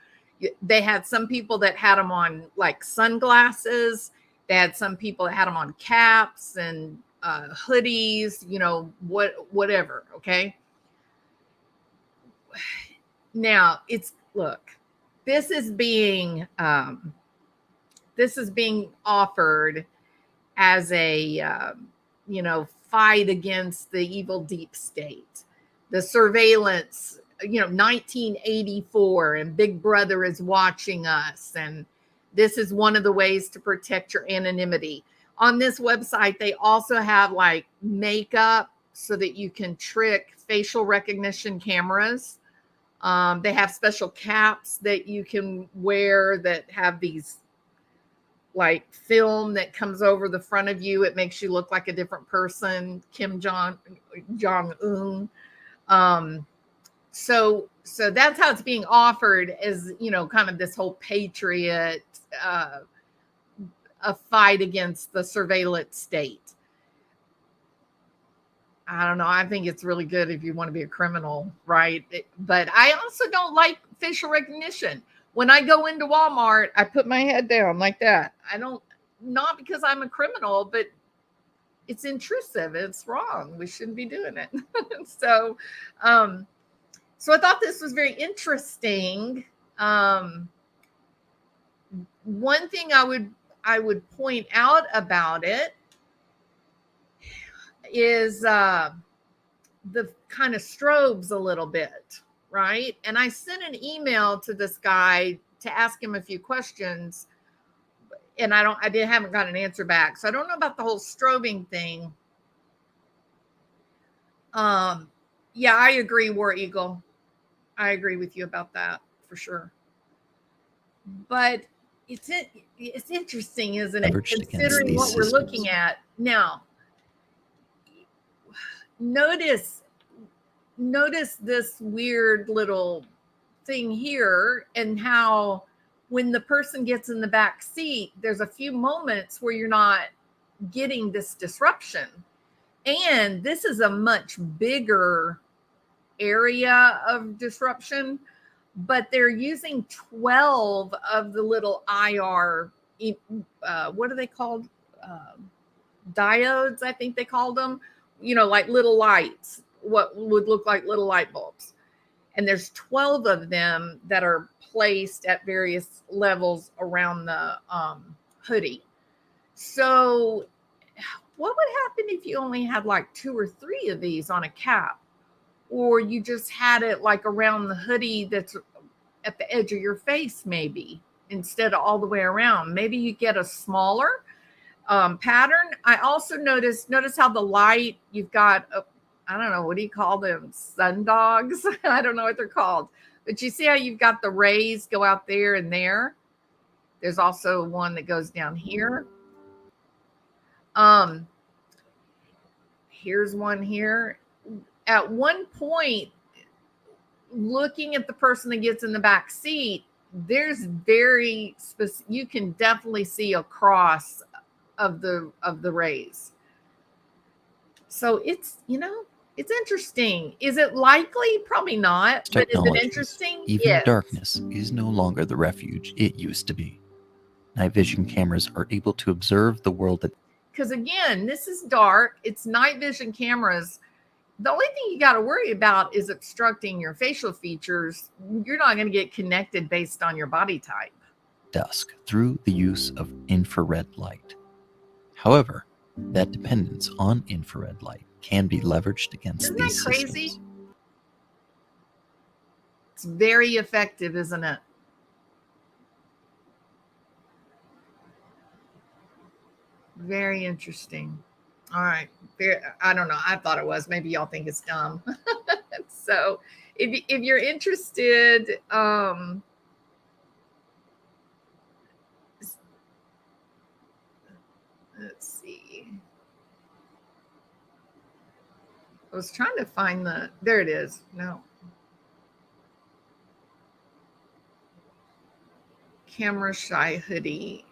They had some people that had them on like sunglasses. They had some people that had them on caps and hoodies, whatever. Okay. Now look, this is being offered as a fight against the evil deep state, the surveillance, 1984, and Big Brother is watching us, and this is one of the ways to protect your anonymity. On this website, they also have like makeup so that you can trick facial recognition cameras. They have special caps that you can wear that have these like film that comes over the front of you. It makes you look like a different person, Kim Jong-un. So that's how it's being offered, as kind of this whole patriot, a fight against the surveillance state. I don't know. I think it's really good if you want to be a criminal, right? But I also don't like facial recognition. When I go into Walmart, I put my head down like that. Not because I'm a criminal, but it's intrusive. It's wrong. We shouldn't be doing it. So I thought this was very interesting. One thing I would point out about it is the kind of strobes a little bit, right? And I sent an email to this guy to ask him a few questions, and haven't got an answer back. So I don't know about the whole strobing thing. Yeah, I agree, War Eagle. I agree with you about that for sure. But it's interesting, isn't it? Considering what we're looking at now. Notice this weird little thing here, and how when the person gets in the back seat, there's a few moments where you're not getting this disruption. And this is a much bigger area of disruption, but they're using 12 of the little IR, what are they called? Diodes, I think they called them, like little lights, what would look like little light bulbs. And there's 12 of them that are placed at various levels around the hoodie. So what would happen if you only had like 2 or 3 of these on a cap? Or you just had it like around the hoodie that's at the edge of your face, maybe, instead of all the way around. Maybe you get a smaller pattern. I also notice how the light, you've got, I don't know, what do you call them? Sun dogs? I don't know what they're called. But you see how you've got the rays go out there and there? There's also one that goes down here. Here's one here. At one point, looking at the person that gets in the back seat, there's very specific, you can definitely see a cross of the rays. So it's interesting. Is it likely? Probably not. But is it interesting? Even yes. Darkness is no longer the refuge it used to be. Night vision cameras are able to observe the world because again, this is dark. It's night vision cameras. The only thing you got to worry about is obstructing your facial features. You're not going to get connected based on your body type. Dusk through the use of infrared light. However, that dependence on infrared light can be leveraged against these crazy? systems. It's very effective, isn't it? Very interesting. All right. I don't know. I thought it was. Maybe y'all think it's dumb. So if you're interested, let's see. I was trying to find there it is. No. Camera shy hoodie.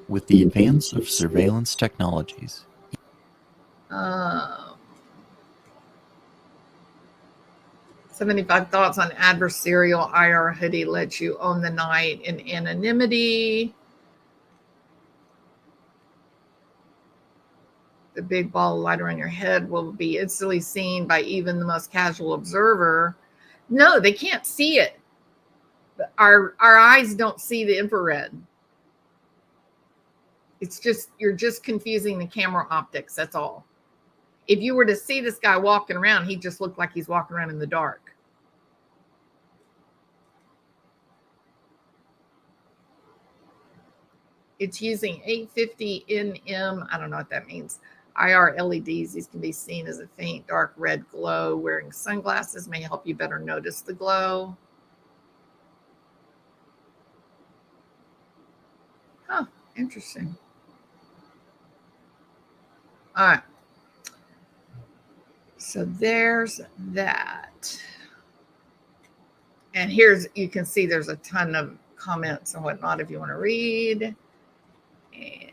With the advance of surveillance technologies. 75 thoughts on adversarial IR hoodie lets you own the night in anonymity. The big ball of light around your head will be instantly seen by even the most casual observer. No, they can't see it. Our eyes don't see the infrared. It's just, you're just confusing the camera optics. That's all. If you were to see this guy walking around, he just looked like he's walking around in the dark. It's using 850 nm. I don't know what that means. IR LEDs. These can be seen as a faint dark red glow. Wearing sunglasses may help you better notice the glow. Huh, interesting. All right. So there's that. And here's, you can see there's a ton of comments and whatnot if you want to read. And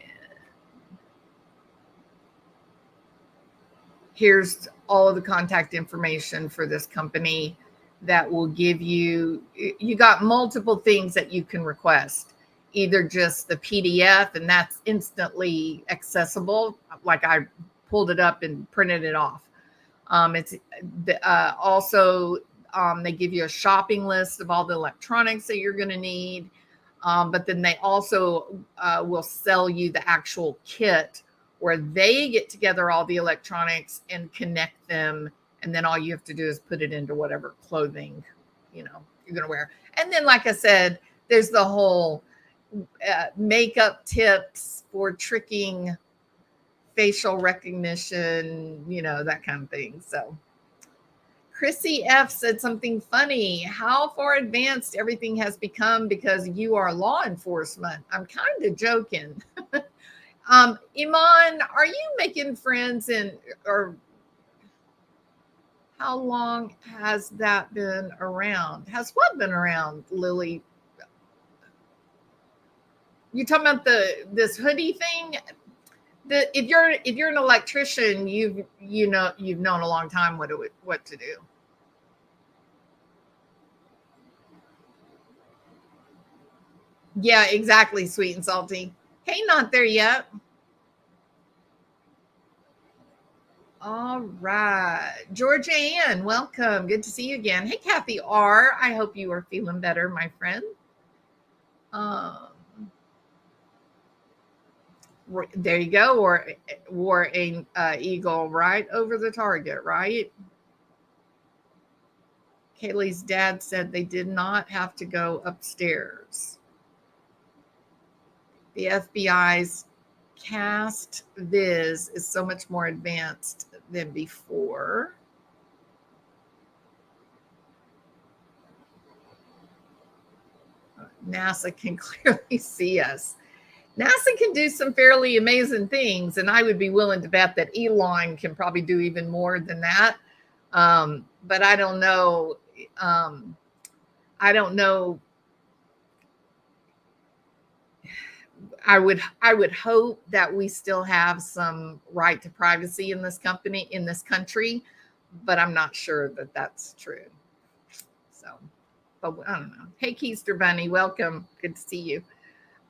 here's all of the contact information for this company that will give you, you got multiple things that you can request. Either just the PDF, and that's instantly accessible. Like I pulled it up and printed it off. It's also, they give you a shopping list of all the electronics that you're going to need. But then they also will sell you the actual kit where they get together all the electronics and connect them. And then all you have to do is put it into whatever clothing, you're going to wear. And then, like I said, there's the whole makeup tips for tricking facial recognition, that kind of thing. So Chrissy F said something funny. How far advanced everything has become because you are law enforcement. I'm kind of joking. Iman, are you making friends or how long has that been around? Has what been around, Lily? You talking about this hoodie thing? If you're an electrician, you've known a long time what to do. Yeah, exactly, sweet and salty. Hey, not there yet. All right. Georgia Ann, welcome. Good to see you again. Hey, Kathy R. I hope you are feeling better, my friend. There you go. Or wore an eagle right over the target, right? Kaylee's dad said they did not have to go upstairs. The FBI's Cast Viz is so much more advanced than before. NASA can clearly see us. NASA can do some fairly amazing things, and I would be willing to bet that Elon can probably do even more than that. But I don't know. I don't know. I would hope that we still have some right to privacy in this country, but I'm not sure that that's true. So, but I don't know. Hey, Keister Bunny, welcome. Good to see you.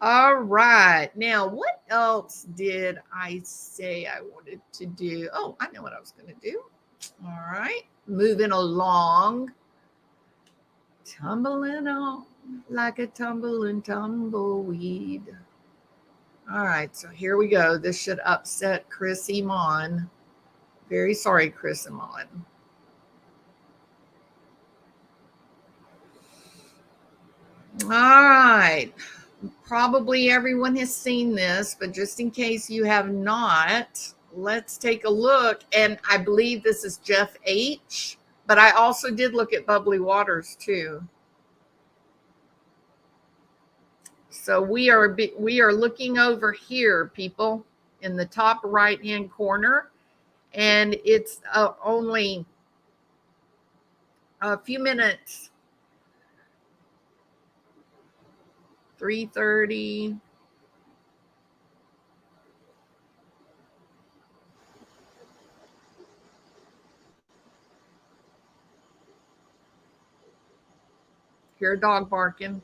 All right. Now, what else did I say I wanted to do? Oh, I know what I was going to do. All right. Moving along. Tumbling on like a tumbling tumbleweed. All right. So here we go. This should upset Chris Iman. Very sorry, Chris Iman. All right. Probably everyone has seen this, but just in case you have not, let's take a look. And I believe this is Jeff H., but I also did look at Bubbly Waters too. So we are looking over here, people. in the top right hand corner, and it's only a few minutes. 3:30. Hear a dog barking.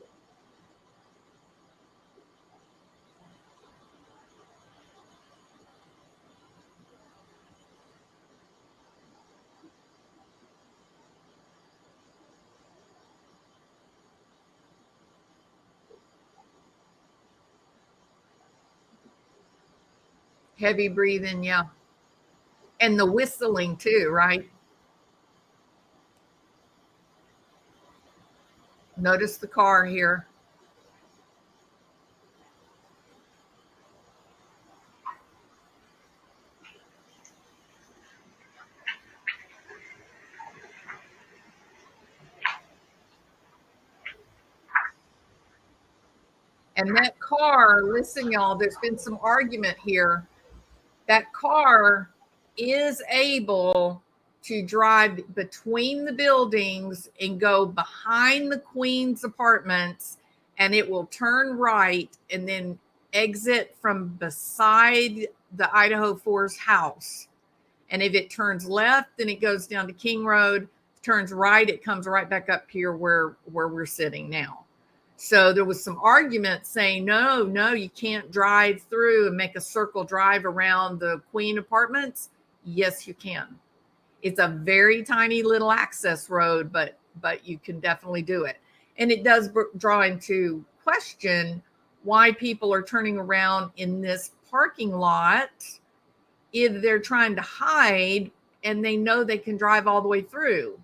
Heavy breathing, yeah. And the whistling too, right? Notice the car here. And that car, listen, y'all, there's been some argument here. That car is able to drive between the buildings and go behind the Queen's apartments, and it will turn right and then exit from beside the Idaho 4's house. And if it turns left, then it goes down to King Road. Turns right, it comes right back up here where we're sitting now. So there was some argument saying, no, you can't drive through and make a circle drive around the Queen apartments. Yes, you can. It's a very tiny little access road, but you can definitely do it. And it does draw into question why people are turning around in this parking lot if they're trying to hide and they know they can drive all the way through.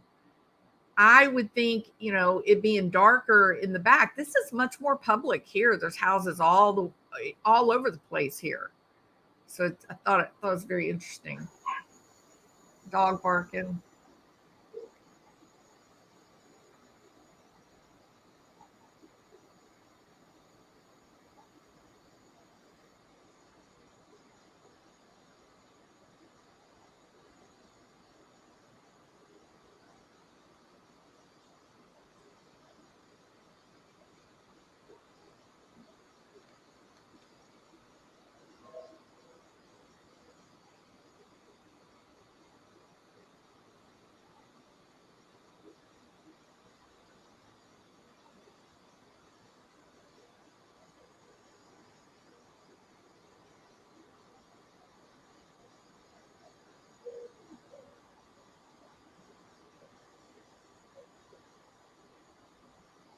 I would think, it being darker in the back, this is much more public here. There's houses all over the place here. So I thought it was very interesting. Dog barking.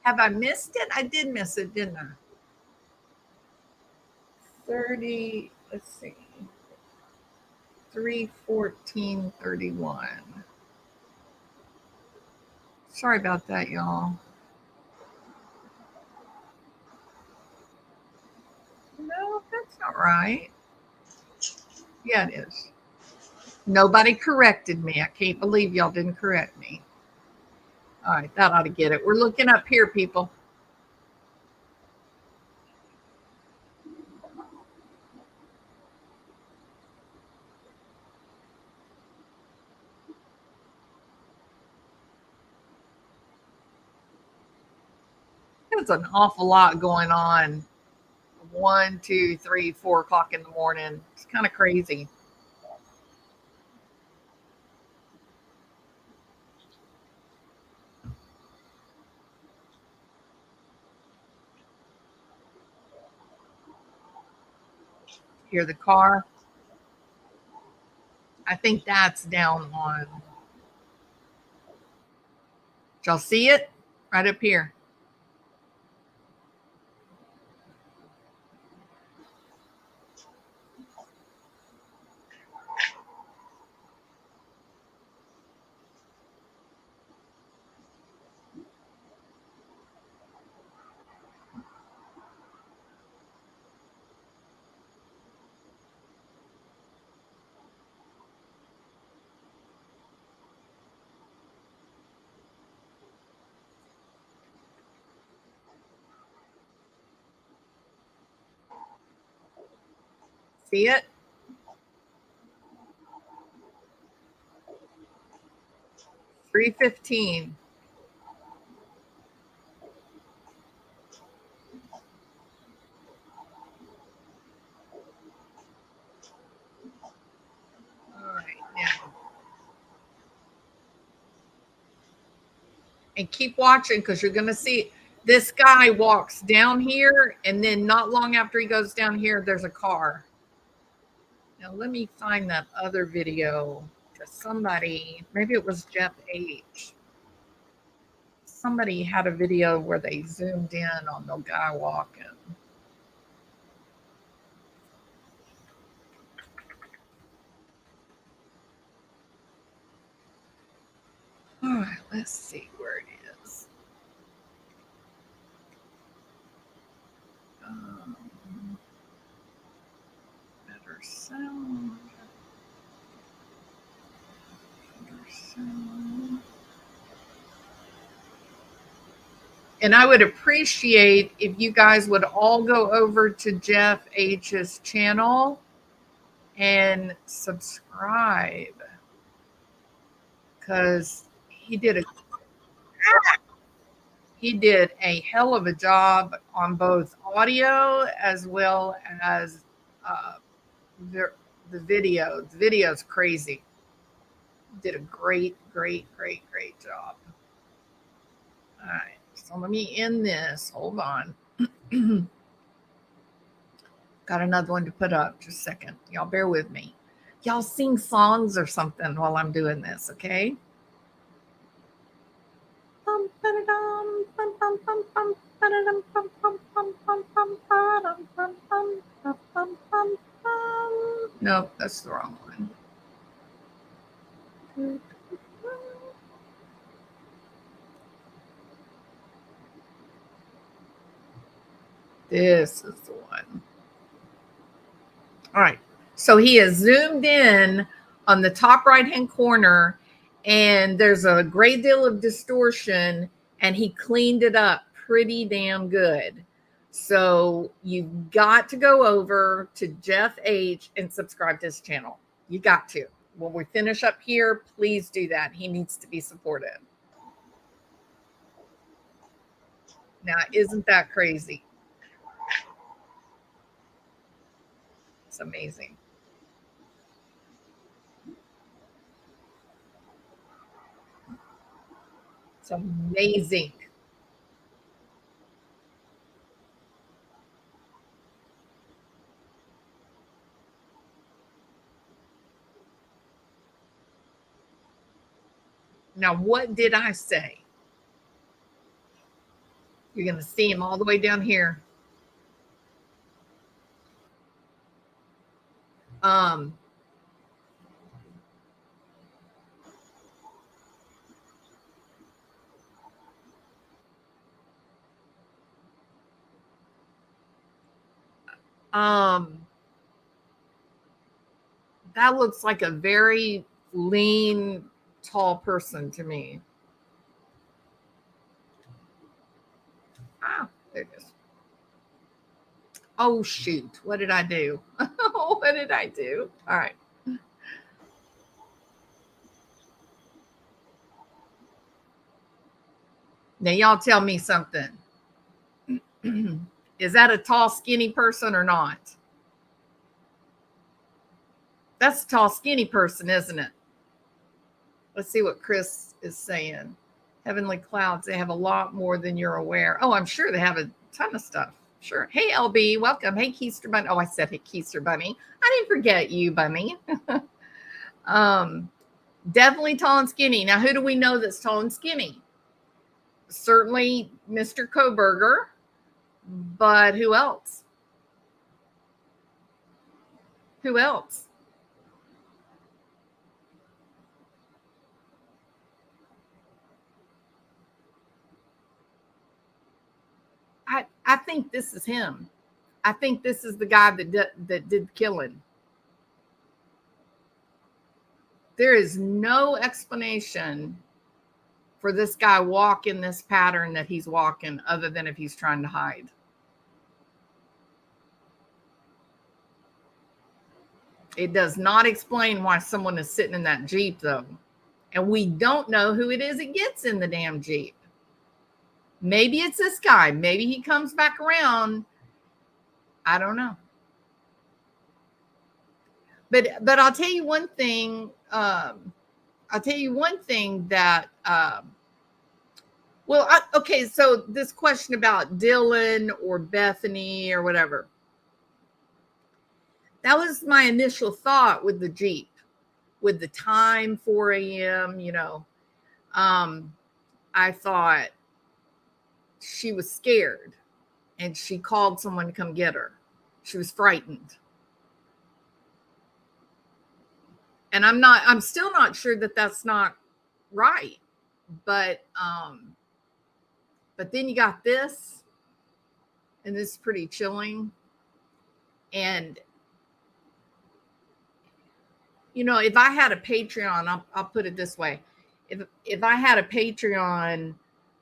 Have I missed it? I did miss it, didn't I? 30, let's see. 3:14:31. Sorry about that, y'all. No, that's not right. Yeah, it is. Nobody corrected me. I can't believe y'all didn't correct me. All right, that ought to get it. We're looking up here, people. There's an awful lot going on. 1, 2, 3, 4 o'clock in the morning. It's kind of crazy. Hear the car. I think that's down on. Did y'all see it? Right up here. See it? 3:15. All right, now. And keep watching because you're going to see this guy walks down here, and then not long after he goes down here, there's a car. Now, let me find that other video because somebody, maybe it was Jeff H. Somebody had a video where they zoomed in on the guy walking. All right, let's see where it is. Better sound. Better sound. And I would appreciate if you guys would all go over to Jeff H's channel and subscribe because he did a hell of a job on both audio as well as the video. The video is crazy. Did a great job. All right, so let me end this. Hold on. Got another one to put up. Just a second. Y'all bear with me. Y'all sing songs or something while I'm doing this, okay? Nope, that's the wrong one. This is the one. All right. So he is zoomed in on the top right-hand corner, and there's a great deal of distortion, and he cleaned it up pretty damn good. So you've got to go over to Jeff H and subscribe to his channel. You got to. When we finish up here, please do that. He needs to be supported. Now, isn't that crazy? It's amazing. It's amazing. Now, what did I say? You're going to see him all the way down here. That looks like a very lean, tall person to me. Ah, there it is. Oh, shoot. What did I do? What did I do? All right. Now, y'all tell me something. Is that a tall, skinny person or not? That's a tall, skinny person, isn't it? Let's see what Chris is saying. Heavenly clouds, they have a lot more than you're aware. Oh, I'm sure they have a ton of stuff. Sure. Hey, LB, welcome. Hey, Keister Bunny. Oh, I said, hey, Keister Bunny. I didn't forget you, Bunny. Definitely tall and skinny. Now, who do we know that's tall and skinny? Certainly Mr. Kohberger, but who else? Who else? I think this is him. I think this is the guy that did killing. There is no explanation for this guy walking this pattern that he's walking other than if he's trying to hide. It does not explain why someone is sitting in that Jeep, though. And we don't know who it is that gets in the damn Jeep. Maybe it's this guy. Maybe he comes back around. I don't know. But I'll tell you one thing. That okay, so this question about Dylan or Bethany or whatever, that was my initial thought with the Jeep, with the time, 4 a.m., I thought she was scared and she called someone to come get her. She was frightened. And I'm still not sure that that's not right. But then you got this, and this is pretty chilling. And, if I had a Patreon, I'll put it this way. If I had a Patreon,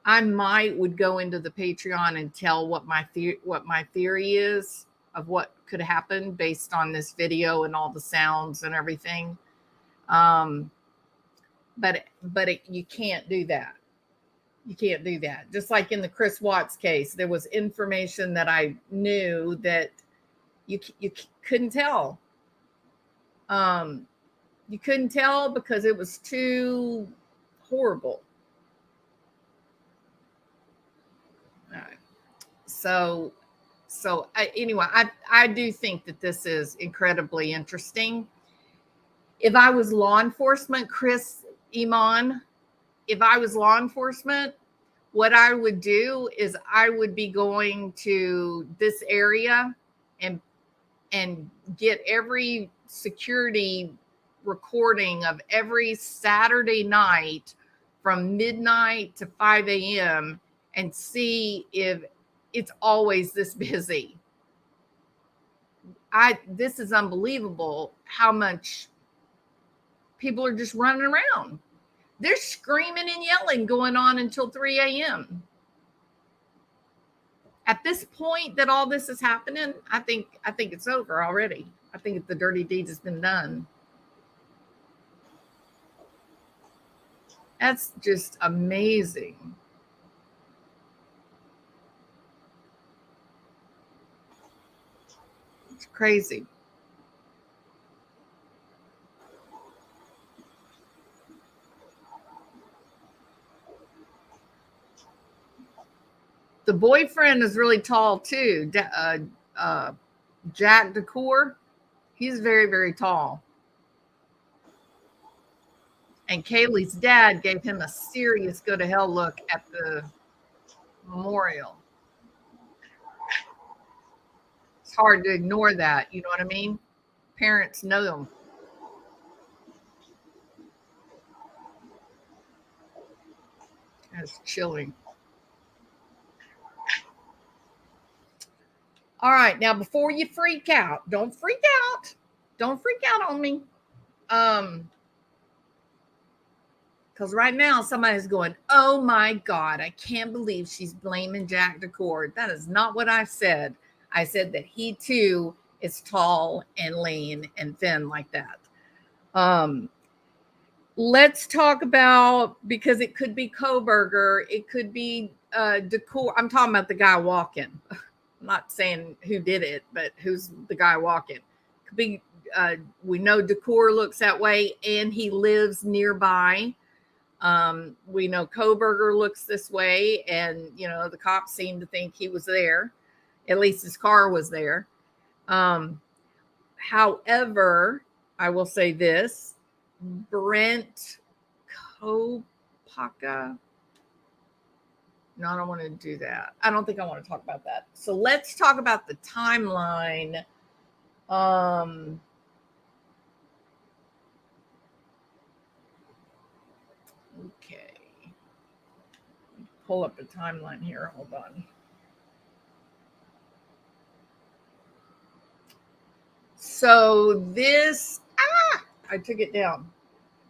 I would go into the Patreon and tell what my theory is of what could happen based on this video and all the sounds and everything. But you can't do that. You can't do that. Just like in the Chris Watts case, there was information that I knew that you couldn't tell. You couldn't tell because it was too horrible. All right. So anyway, I do think that this is incredibly interesting. If I was law enforcement, Chris Iman, if I was law enforcement, what I would do is I would be going to this area and get every security recording of every Saturday night from midnight to 5 a.m. and see if it's always this busy. This is unbelievable how much people are just running around. They're screaming and yelling going on until 3 a.m. At this point that all this is happening, I think it's over already. I think the dirty deed has been done. That's just amazing. It's crazy. The boyfriend is really tall too. Jack DeCour, he's very, very tall. And Kaylee's dad gave him a serious go to hell look at the memorial. It's hard to ignore that. You know what I mean? Parents know them. That's chilling. All right. Now, before you freak out, don't freak out. Don't freak out on me. Because right now somebody's going, oh my God, I can't believe she's blaming Jack DeCour. That is not what I said. I said that he too is tall and lean and thin like that. Let's talk about, because it could be Kohberger, it could be DeCour. I'm talking about the guy walking. I'm not saying who did it, but who's the guy walking. Could be. We know DeCour looks that way, and he lives nearby. We know Kohberger looks this way, and the cops seem to think he was there. At least his car was there. However, I will say this: Brent Kopaka. No, I don't want to do that. I don't think I want to talk about that. So let's talk about the timeline. Okay. Pull up the timeline here. Hold on. So this, I took it down.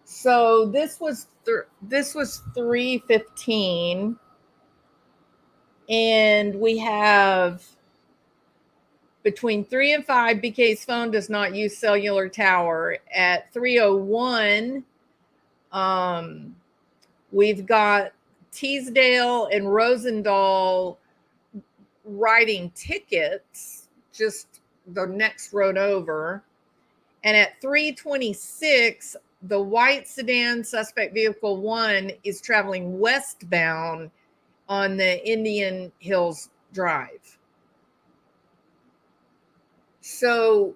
So this was 3:15, and we have between 3 and 5. BK's phone does not use cellular tower. At 3:01, We've got Teasdale and Rosendahl writing tickets just the next road over. And at 3:26, the white sedan suspect vehicle 1 is traveling westbound on the Indian Hills Drive. So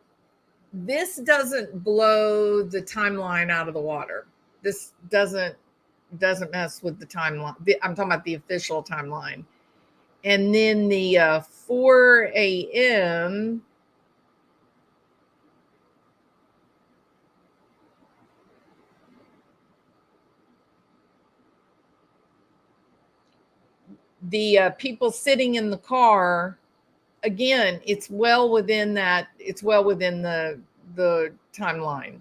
this doesn't blow the timeline out of the water. This doesn't mess with the timeline. I'm talking about the official timeline. And then the 4 a.m. the people sitting in the car, again, it's well within that. It's well within the timeline.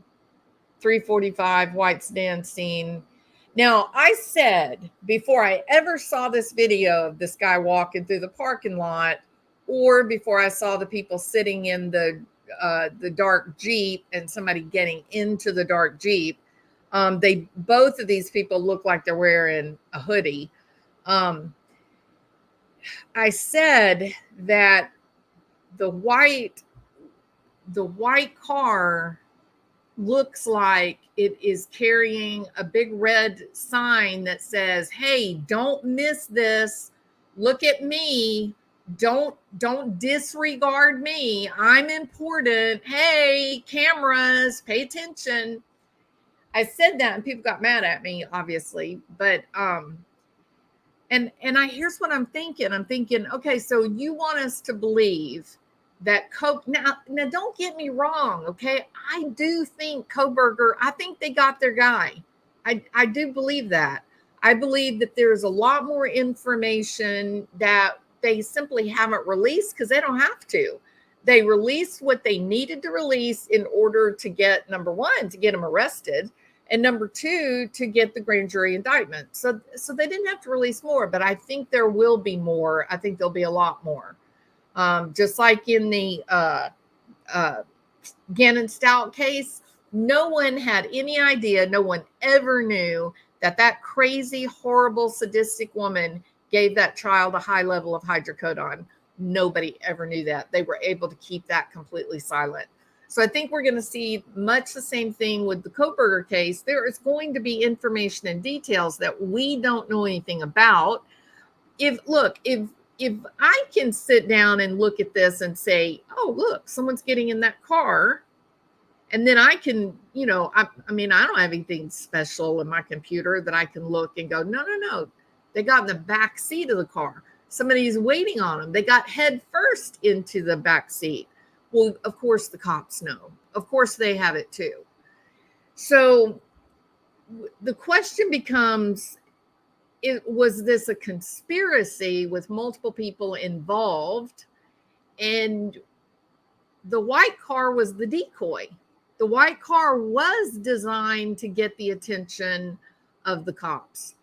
3:45 white sedan scene. Now, I said before I ever saw this video of this guy walking through the parking lot, or before I saw the people sitting in the dark Jeep and somebody getting into the dark Jeep, both of these people look like they're wearing a hoodie. I said that the white car looks like it is carrying a big red sign that says, "Hey, don't miss this. Look at me. Don't disregard me. I'm important. Hey, cameras, pay attention." I said that and people got mad at me, obviously, but and here's what I'm thinking. I'm thinking, okay, so you want us to believe that now don't get me wrong, okay? I do think Kohberger, I think they got their guy. I do believe that. I believe that there's a lot more information that they simply haven't released because they don't have to. They released what they needed to release in order to get, number one, to get him arrested, and number two, to get the grand jury indictment. So they didn't have to release more, but I think there will be more. I think there'll be a lot more. Just like in the Gannon Stout case, no one had any idea, no one ever knew that crazy, horrible, sadistic woman gave that child a high level of hydrocodone. Nobody ever knew that. They were able to keep that completely silent. So I think we're going to see much the same thing with the Kohberger case. There is going to be information and details that we don't know anything about. If I can sit down and look at this and say, oh, look, someone's getting in that car. And then I can, I mean, I don't have anything special in my computer that I can look and go, no. They got in the back seat of the car. Somebody's waiting on them. They got head first into the back seat. Well, of course, the cops know. Of course, they have it too. So the question becomes, was this a conspiracy with multiple people involved? And the white car was the decoy. The white car was designed to get the attention of the cops.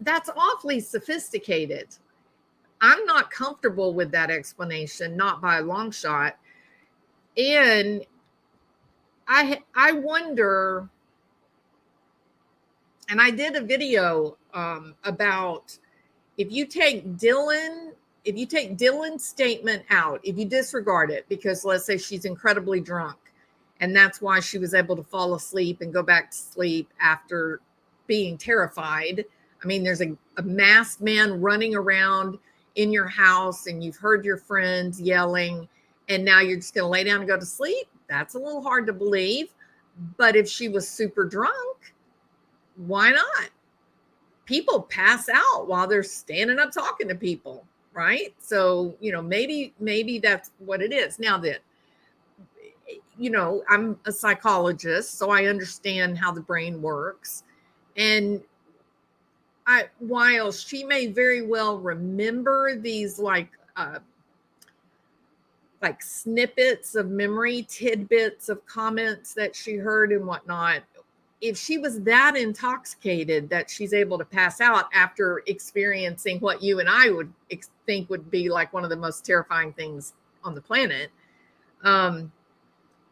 That's awfully sophisticated. I'm not comfortable with that explanation, not by a long shot. And I wonder, and I did a video about if you take Dylan's statement out, if you disregard it, because let's say she's incredibly drunk and that's why she was able to fall asleep and go back to sleep after being terrified. I mean, there's a masked man running around in your house and you've heard your friends yelling and now you're just going to lay down and go to sleep. That's a little hard to believe. But if she was super drunk, why not? People pass out while they're standing up talking to people, right? So, maybe that's what it is. Now that, I'm a psychologist, so I understand how the brain works. And while she may very well remember these like snippets of memory, tidbits of comments that she heard and whatnot, if she was that intoxicated that she's able to pass out after experiencing what you and I would think would be like one of the most terrifying things on the planet,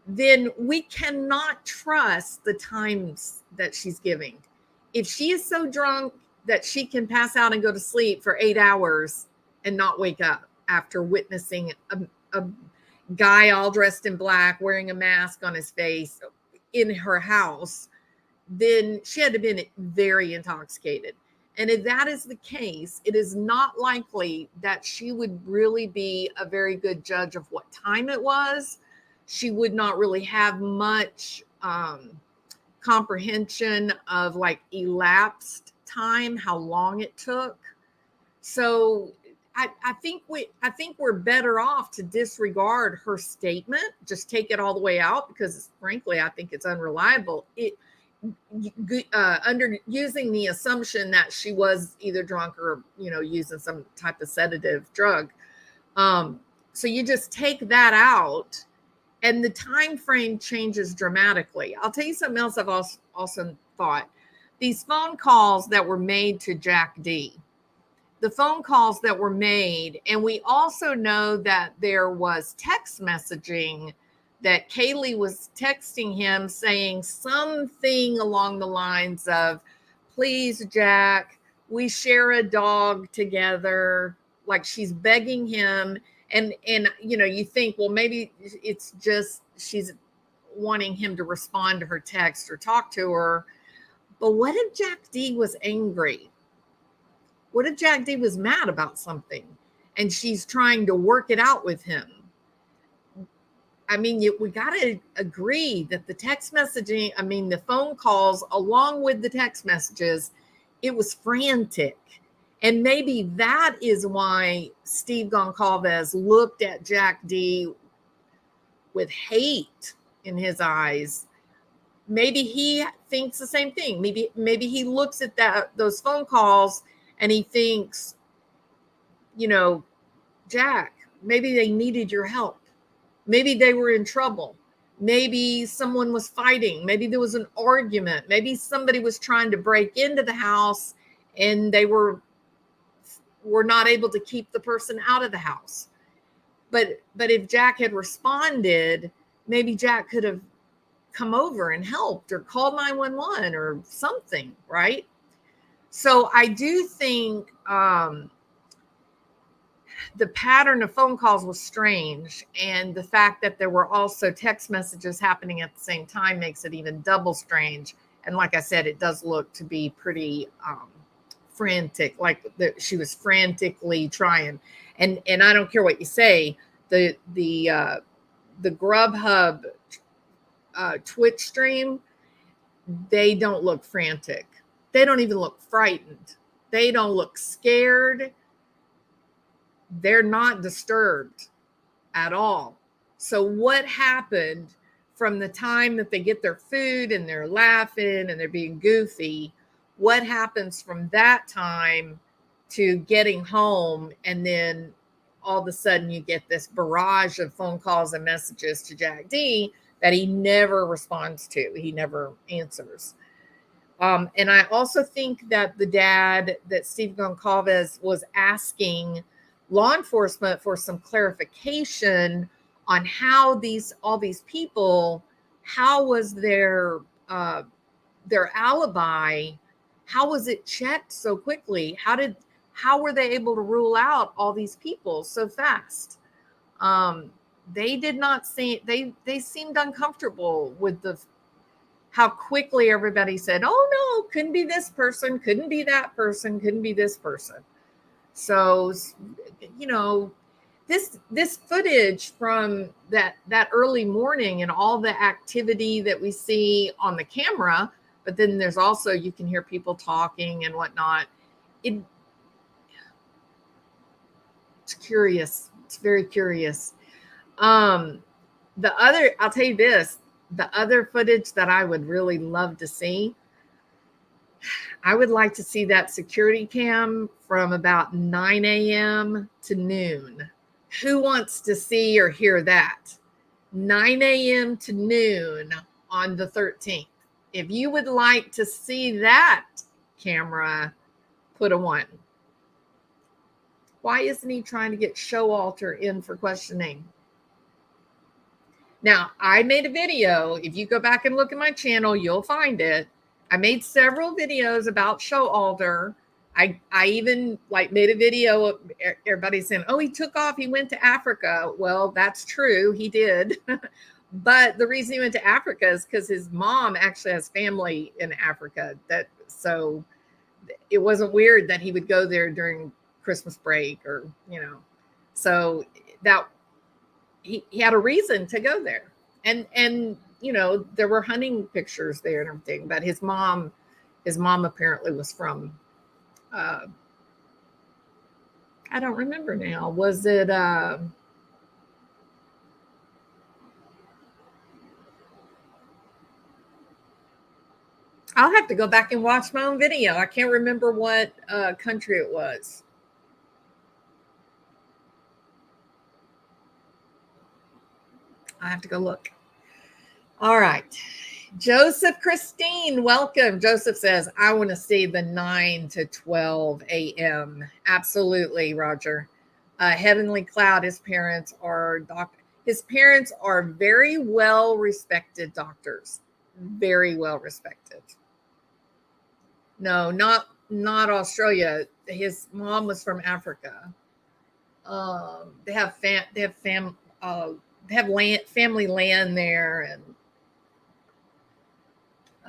then we cannot trust the times that she's giving. If she is so drunk that she can pass out and go to sleep for 8 hours and not wake up after witnessing a guy all dressed in black wearing a mask on his face in her house, then she had to have been very intoxicated. And if that is the case, it is not likely that she would really be a very good judge of what time it was. She would not really have much comprehension of like elapsed time, how long it took. So I think we're better off to disregard her statement, just take it all the way out, because frankly, I think it's unreliable. Under using the assumption that she was either drunk or using some type of sedative drug. So you just take that out, and the time frame changes dramatically. I'll tell you something else I've also thought. These phone calls that were made to Jack D, the phone calls that were made, and we also know that there was text messaging that Kaylee was texting him saying something along the lines of, please, Jack, we share a dog together. Like she's begging him. And you think, well, maybe it's just she's wanting him to respond to her text or talk to her. But what if Jack D was angry? What if Jack D was mad about something and she's trying to work it out with him? I mean, we got to agree that the text messaging, the phone calls along with the text messages, it was frantic. And maybe that is why Steve Goncalves looked at Jack D with hate in his eyes. Maybe he thinks the same thing. Maybe he looks at those phone calls and he thinks, Jack, maybe they needed your help. Maybe they were in trouble. Maybe someone was fighting. Maybe there was an argument. Maybe somebody was trying to break into the house and they were not able to keep the person out of the house. But if Jack had responded, maybe Jack could have come over and helped or called 911 or something, right? So I do think the pattern of phone calls was strange, and the fact that there were also text messages happening at the same time makes it even double strange. And like I said, it does look to be pretty frantic, like she was frantically trying. And I don't care what you say, the Grubhub Twitch stream, they don't look frantic. They don't even look frightened. They don't look scared. They're not disturbed at all. So what happened from the time that they get their food and they're laughing and they're being goofy? What happens from that time to getting home? And then all of a sudden you get this barrage of phone calls and messages to Jack D that he never responds to. He never answers. And I also think that the dad, that Steve Goncalves, was asking law enforcement for some clarification on how all these people, how was their alibi, how was it checked so quickly? How were they able to rule out all these people so fast? They did not seem, they seemed uncomfortable with how quickly everybody said, oh no, couldn't be this person, couldn't be that person, couldn't be this person. So, this footage from that early morning and all the activity that we see on the camera, but then there's also, you can hear people talking and whatnot. It's curious. It's very curious. I'll tell you this, the other footage that I would really love to see, I would like to see that security cam from about 9 a.m. to noon. Who wants to see or hear that? 9 a.m. to noon on the 13th. If you would like to see that camera, put a 1. Why isn't he trying to get Showalter in for questioning? Now, I made a video. If you go back and look at my channel, you'll find it. I made several videos about Showalter. I even like made a video of everybody saying, oh, he took off, he went to Africa. Well, that's true, he did. But the reason he went to Africa is because his mom actually has family in Africa. So it wasn't weird that he would go there during Christmas break, or so that he had a reason to go there. And there were hunting pictures there and everything. But his mom apparently was from I don't remember now. Was it I'll have to go back and watch my own video. I can't remember what country it was. I have to go look. All right. Joseph Christine, welcome. Joseph says, I want to see the 9 to 12 a.m. Absolutely, Roger. Heavenly Cloud, his parents are very well respected doctors. Very well respected. No, not Australia. His mom was from Africa. They have family land there, and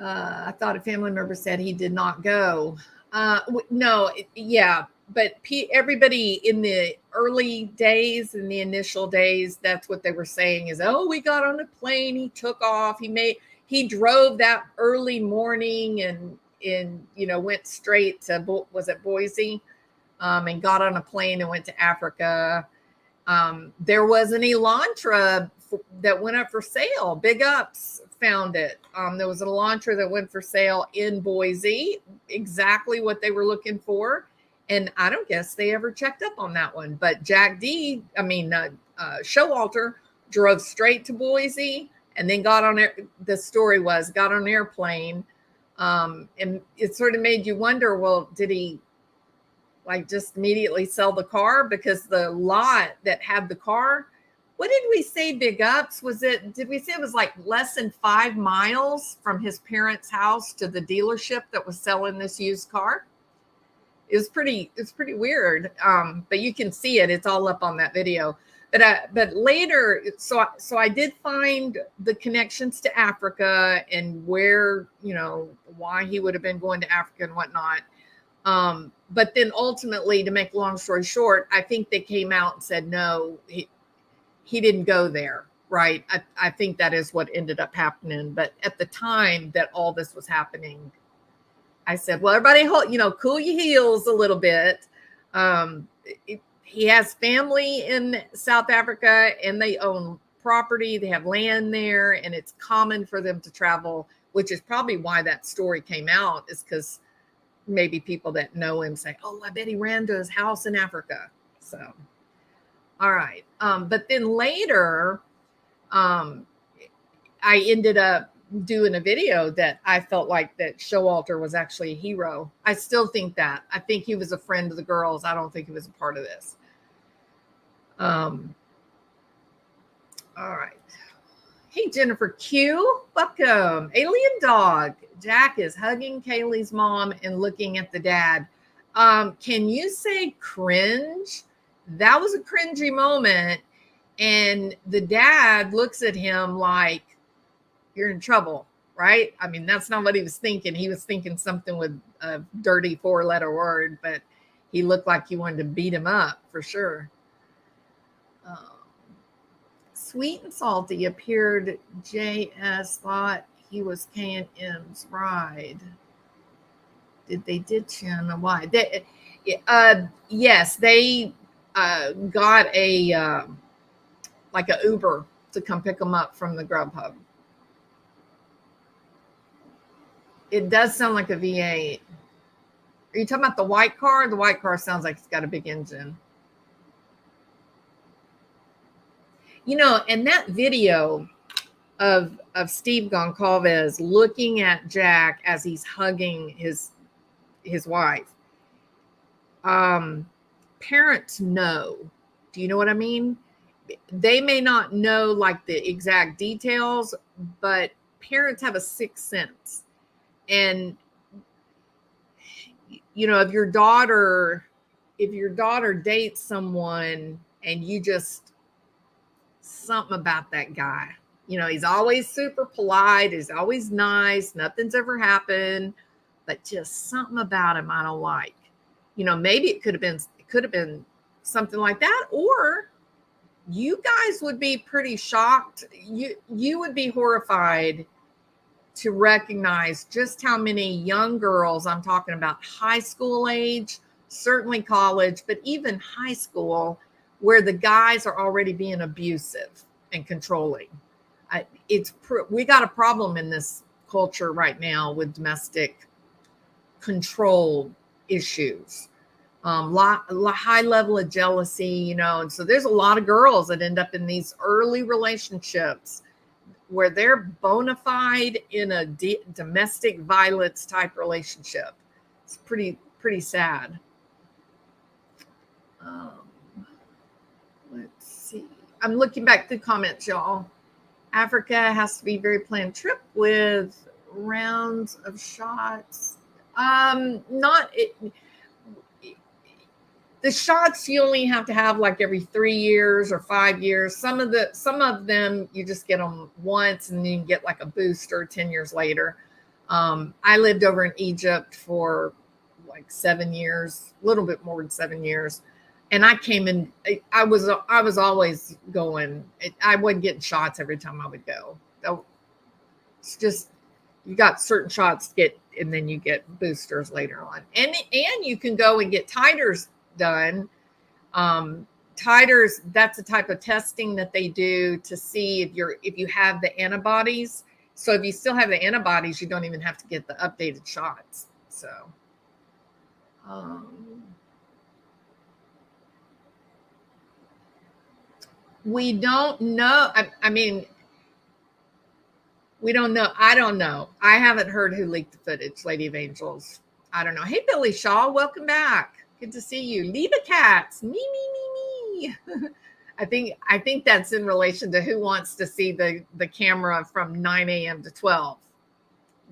I thought a family member said he did not go. No, yeah, but everybody in the early days, in the initial days, that's what they were saying is, oh, we got on a plane, he took off, he drove that early morning and went straight to, was it Boise, and got on a plane and went to Africa. There was an Elantra that went up for sale. Big Ups found it. There was an Elantra that went for sale in Boise, exactly what they were looking for. And I don't guess they ever checked up on that one. But Showalter drove straight to Boise and then got on an airplane. And it sort of made you wonder, well, did he just immediately sell the car? Because the lot that had the car, what did we say, Big Ups? Did we say it was like less than 5 miles from his parents' house to the dealership that was selling this used car? It's pretty weird. But you can see it. It's all up on that video. But later, so I did find the connections to Africa and where, why he would have been going to Africa and whatnot. But then ultimately, to make a long story short, I think they came out and said, no, he didn't go there. Right. I think that is what ended up happening. But at the time that all this was happening, I said, well, everybody, cool your heels a little bit. He has family in South Africa and they own property. They have land there, and it's common for them to travel, which is probably why that story came out, is because maybe people that know him say, oh, I bet he ran to his house in Africa. So, all right. But then later, I ended up doing a video that I felt like that Showalter was actually a hero. I still think that. I think he was a friend of the girls. I don't think he was a part of this. All right. Hey, Jennifer Q, welcome. Alien Dog. Jack is hugging Kaylee's mom and looking at the dad. Can you say cringe? That was a cringy moment. And the dad looks at him like, you're in trouble, right? I mean, that's not what he was thinking. He was thinking something with a dirty 4-letter word, but he looked like he wanted to beat him up for sure. Sweet and Salty appeared. JS thought he was K&M's ride. Did they ditch him? Why? Yes, they got a like a Uber to come pick them up from the Grubhub. It does sound like a V8. Are you talking about the white car? The white car sounds like it's got a big engine. And that video of Steve Goncalves looking at Jack as he's hugging his wife. Parents know. Do you know what I mean? they may not know like the exact details, but parents have a sixth sense. And you know, if your daughter dates someone and you just something about that guy, you know, he's always super polite, he's always nice, nothing's ever happened, but just something about him I don't like. You know, maybe it could have been something like that, or you guys would be pretty shocked. You would be horrified to recognize just how many young girls, I'm talking about high school age, certainly college, but even high school, where the guys are already being abusive and controlling. We got a problem in this culture right now with domestic control issues. High level of jealousy, you know, and so there's a lot of girls that end up in these early relationships where they're bona fide in a domestic violence type relationship. It's pretty sad. Let's see. I'm looking back through comments, y'all. Africa has to be very planned trip with rounds of shots. Not it. The shots you only have to have like every 3 years or 5 years. Some of them you just get them once and then you can get like a booster 10 years later. I lived over in Egypt for like 7 years, a little bit more than 7 years. And I came in, I was always going. I wasn't getting shots every time I would go. It's just, you got certain shots to get, and then you get boosters later on. And you can go and get titers done. Titers, that's a type of testing that they do to see if you have the antibodies. So if you still have the antibodies, you don't even have to get the updated shots. So we don't know. I mean, we don't know. I don't know. I haven't heard who leaked the footage, Lady of Angels. I don't know. Hey, Billy Shaw, welcome back. Good to see you. Leva Cats, me. I think that's in relation to who wants to see the camera from 9 a.m. to 12.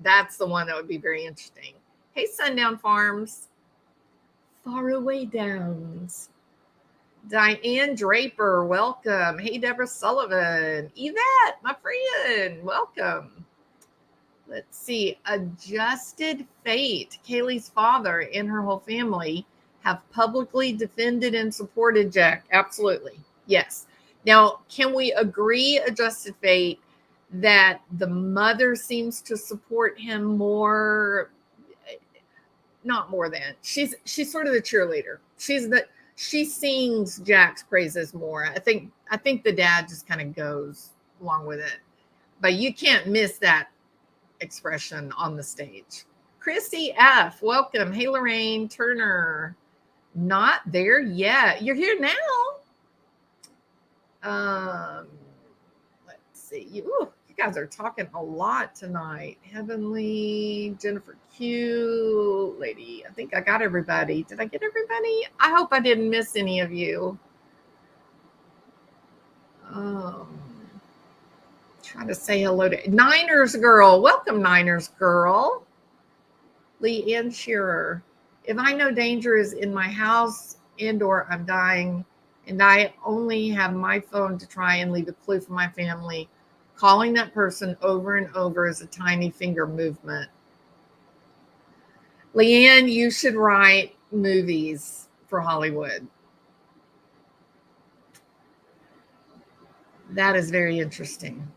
That's the one that would be very interesting. Hey, Sundown Farms. Faraway Downs. Diane Draper, welcome. Hey, Deborah Sullivan. Yvette, my friend, welcome. Let's see. Adjusted Fate. Kaylee's father and her whole family have publicly defended and supported Jack. Absolutely. Yes. Now, can we agree, Adjusted Fate, that the mother seems to support him more? Not more than. She's sort of the cheerleader. She sings Jack's praises more. I think the dad just kind of goes along with it. But you can't miss that expression on the stage. Chrissy F, welcome. Hey, Lorraine Turner. Not there yet. You're here now. Let's see. You guys are talking a lot tonight. Heavenly, Jennifer Q, Lady. I think I got everybody. Did I get everybody? I hope I didn't miss any of you. Trying to say hello to Niners Girl. Welcome, Niners Girl. Lee Ann Shearer. If I know danger is in my house and/or I'm dying and I only have my phone to try and leave a clue for my family, calling that person over and over is a tiny finger movement. Leanne, you should write movies for Hollywood. That is very interesting.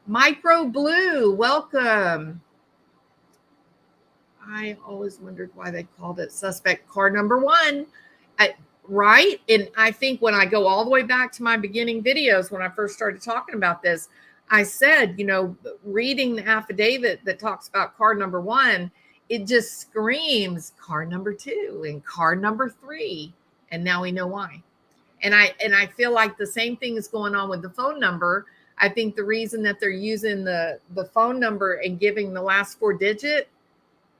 Micro Blue, welcome. I always wondered why they called it suspect car number 1. Right? And I think when I go all the way back to my beginning videos, when I first started talking about this, I said, you know, reading the affidavit that talks about car number 1, it just screams car number 2 and car number 3. And now we know why. And I feel like the same thing is going on with the phone number. I think the reason that they're using the phone number and giving the last 4 digit,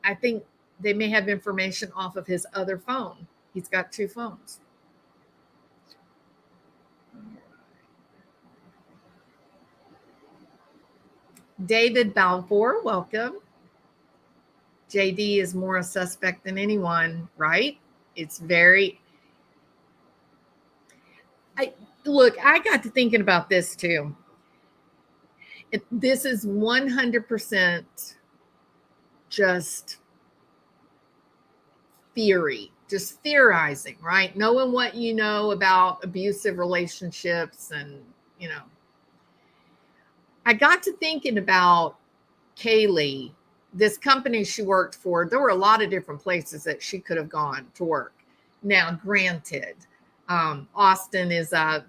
I think they may have information off of his other phone. He's got 2 phones. David Balfour, welcome. JD is more a suspect than anyone, right? It's very. Look, I got to thinking about this too. This is 100% just theory, just theorizing, right? Knowing what you know about abusive relationships and, I got to thinking about Kaylee, this company she worked for. There were a lot of different places that she could have gone to work. Now, granted, Austin is a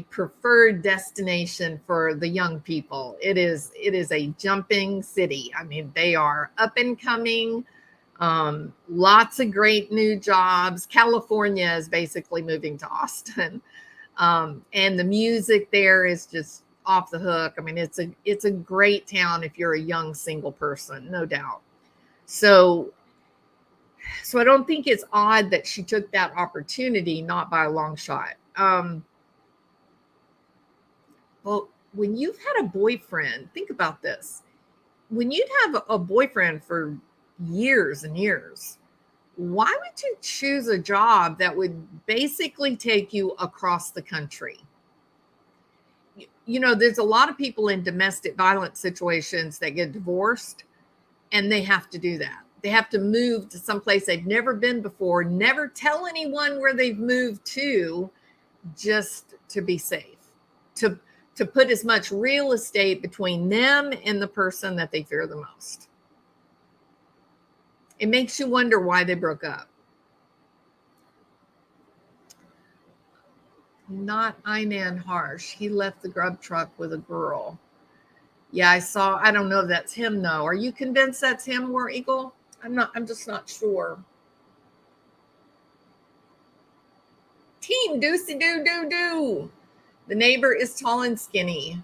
preferred destination for the young people. It is a jumping city. I mean, they are up and coming. Lots of great new jobs. California is basically moving to Austin. And the music there is just off the hook. I mean, it's a great town if you're a young single person, no doubt. So I don't think it's odd that she took that opportunity, not by a long shot. Well, when you've had a boyfriend, think about this. When you'd have a boyfriend for years and years, why would you choose a job that would basically take you across the country? There's a lot of people in domestic violence situations that get divorced, and they have to do that. They have to move to someplace they've never been before, never tell anyone where they've moved to, just to be safe, to put as much real estate between them and the person that they fear the most. It makes you wonder why they broke up. Not Inan Harsh. He left the grub truck with a girl. Yeah, I don't know if that's him though. Are you convinced that's him, War Eagle? I'm just not sure. Team Doocy Doo Doo Doo. The neighbor is tall and skinny.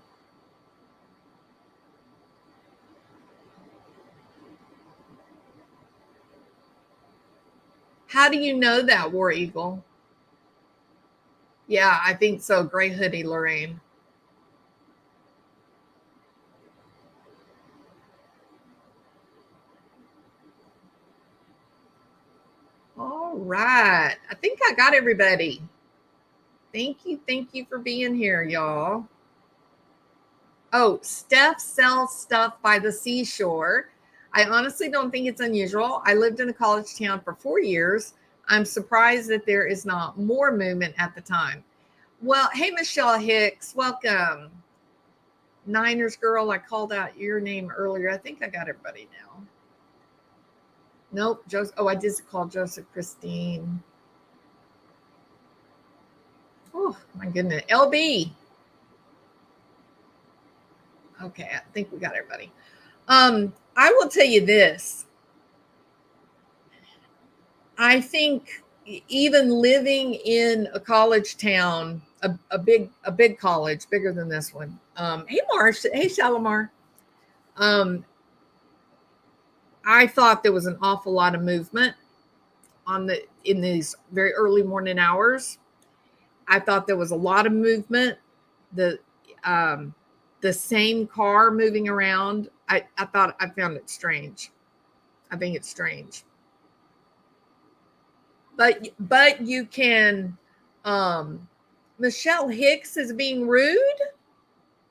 How do you know that, War Eagle? Yeah, I think so. Gray hoodie, Lorraine. All right. I think I got everybody. Thank you for being here, y'all. Oh, Steph sells stuff by the seashore. I honestly don't think it's unusual. I lived in a college town for 4 years. I'm surprised that there is not more movement at the time. Well, hey, Michelle Hicks, welcome. Niners girl, I called out your name earlier. I think I got everybody now. Nope. I did call Joseph Christine. Oh, my goodness. LB. Okay, I think we got everybody. I will tell you this. I think even living in a college town, a big college, bigger than this one. Hey, Marsh. Hey, Shalimar. I thought there was an awful lot of movement in these very early morning hours. I thought there was a lot of movement. The same car moving around. I found it strange. I think it's strange. But you can, Michelle Hicks is being rude.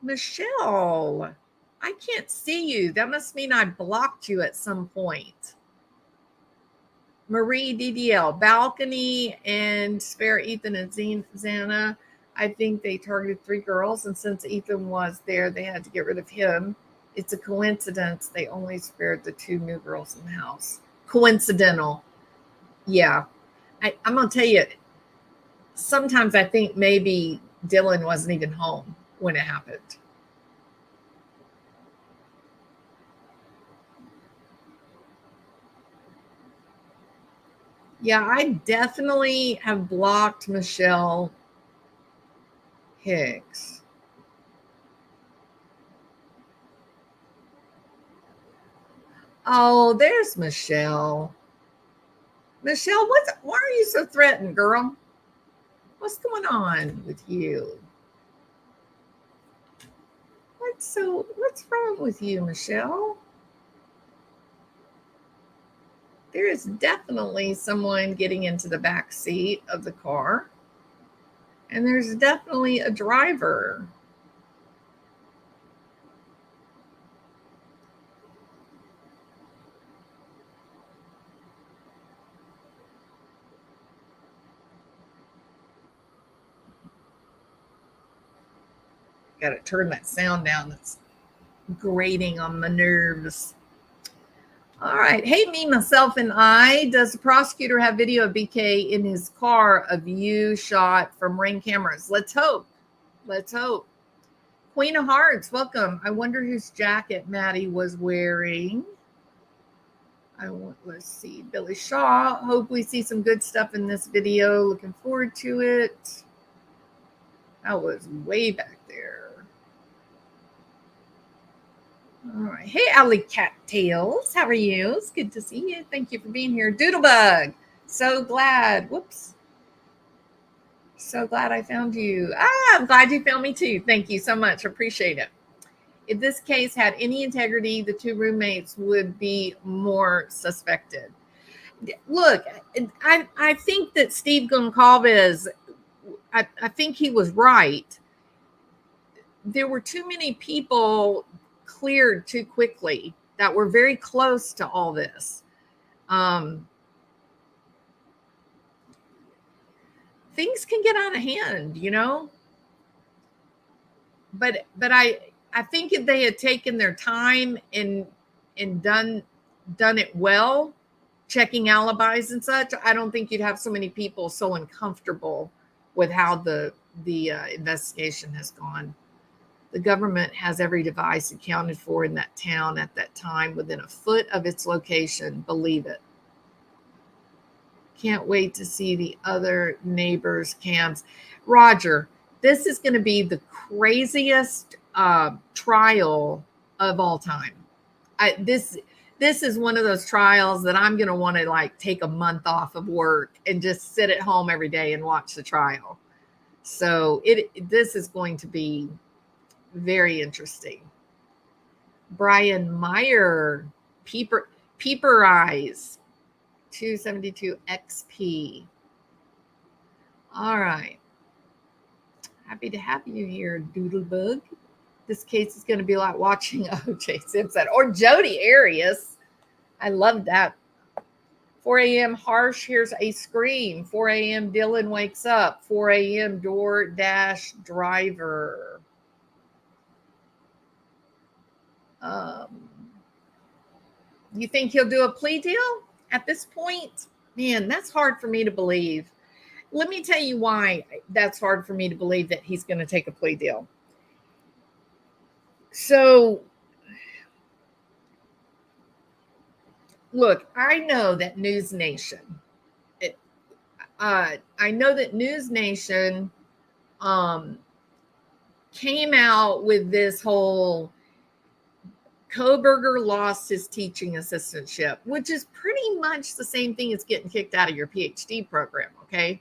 Michelle, I can't see you. That must mean I blocked you at some point. Marie DDL, balcony and spare Ethan and Xana. I think they targeted 3 girls, and since Ethan was there, they had to get rid of him. It's a coincidence they only spared the 2 new girls in the house. Coincidental. Yeah. I'm going to tell you, sometimes I think maybe Dylan wasn't even home when it happened. Yeah, I definitely have blocked Michelle Hicks. Oh, there's Michelle. Michelle, why are you so threatened, girl? What's going on with you? What's wrong with you, Michelle? There is definitely someone getting into the back seat of the car. And there's definitely a driver. Got to turn that sound down. That's grating on my nerves. All right. Hey, me, myself, and I. Does the prosecutor have video of BK in his car, a view shot from Ring cameras? Let's hope. Let's hope. Queen of Hearts, welcome. I wonder whose jacket Maddie was wearing. Let's see. Billy Shaw. Hope we see some good stuff in this video. Looking forward to it. That was way back there. All right. Hey, Alley Cattails. How are you? It's good to see you. Thank you for being here. Doodlebug. So glad. Whoops. So glad I found you. I'm glad you found me too. Thank you so much. Appreciate it. If this case had any integrity, the two roommates would be more suspected. Look, I think that Steve Goncalves, I think he was right. There were too many people cleared too quickly that were very close to all this. Things can get out of hand, you know. But I think if they had taken their time and done it well, checking alibis and such, I don't think you'd have so many people so uncomfortable with how the investigation has gone. The government has every device accounted for in that town at that time within a foot of its location. Believe it. Can't wait to see the other neighbors' cams. Roger, this is going to be the craziest trial of all time. This is one of those trials that I'm going to want to like take a month off of work and just sit at home every day and watch the trial. So this is going to be very interesting. Brian Meyer, Peeper Eyes, 272 XP. All right. Happy to have you here, Doodlebug. This case is going to be like watching O.J. Simpson or Jodi Arias. I love that. 4 a.m. Harsh hears a scream. 4 a.m. Dylan wakes up. 4 a.m. DoorDash driver. You think he'll do a plea deal at this point? Man, that's hard for me to believe. Let me tell you why that's hard for me to believe that he's going to take a plea deal. So, look, I know that News Nation, came out with this whole Kohberger lost his teaching assistantship, which is pretty much the same thing as getting kicked out of your PhD program, okay?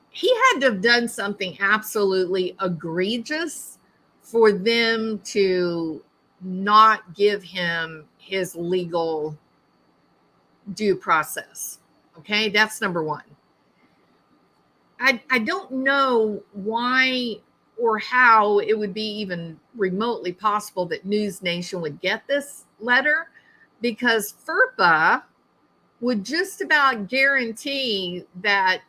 He had to have done something absolutely egregious for them to not give him his legal due process, okay? That's number one. I don't know why or how it would be even remotely possible that News Nation would get this letter, because FERPA would just about guarantee that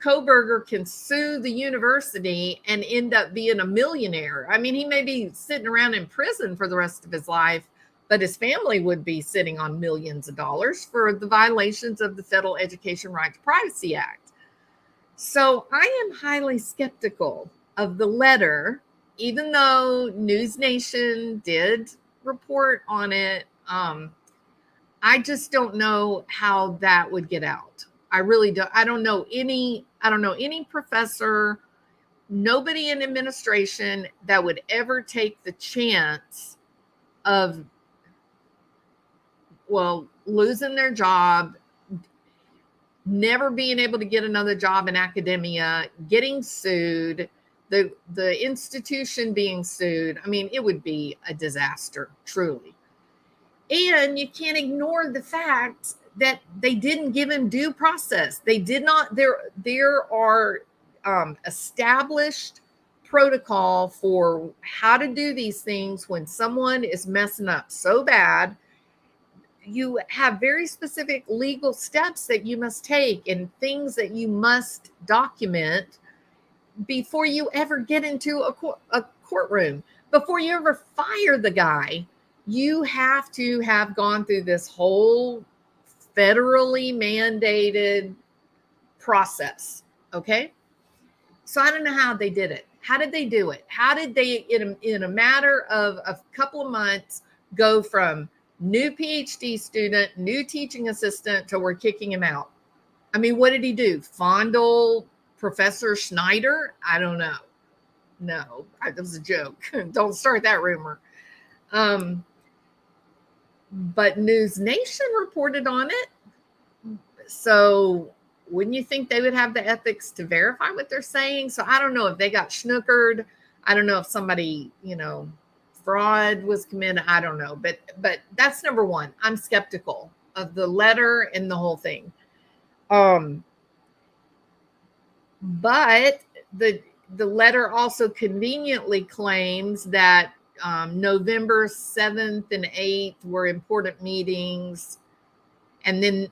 Kohberger can sue the university and end up being a millionaire. I mean, he may be sitting around in prison for the rest of his life, but his family would be sitting on millions of dollars for the violations of the Federal Education Right to Privacy Act. So I am highly skeptical of the letter, even though News Nation did report on it. I just don't know how that would get out. I really don't. I don't know any professor, nobody in administration that would ever take the chance of, losing their job, never being able to get another job in academia, getting sued, the institution being sued, I mean, it would be a disaster, truly. And you can't ignore the fact that they didn't give him due process. They did not. There are established protocol for how to do these things when someone is messing up so bad. You have very specific legal steps that you must take and things that you must document before you ever get into a courtroom. Before you ever fire the guy, you have to have gone through this whole federally mandated process. Okay. So I don't know how they did it. How did they do it? How did they, in a matter of a couple of months, go from new PhD student, new teaching assistant to we're kicking him out? I mean, what did he do? Fondle Professor Schneider? I don't know. No, that was a joke. Don't start that rumor. But News Nation reported on it. So wouldn't you think they would have the ethics to verify what they're saying? So I don't know if they got snookered. I don't know if somebody, fraud was committed. I don't know. But that's number one. I'm skeptical of the letter and the whole thing. But the letter also conveniently claims that November 7th and 8th were important meetings. And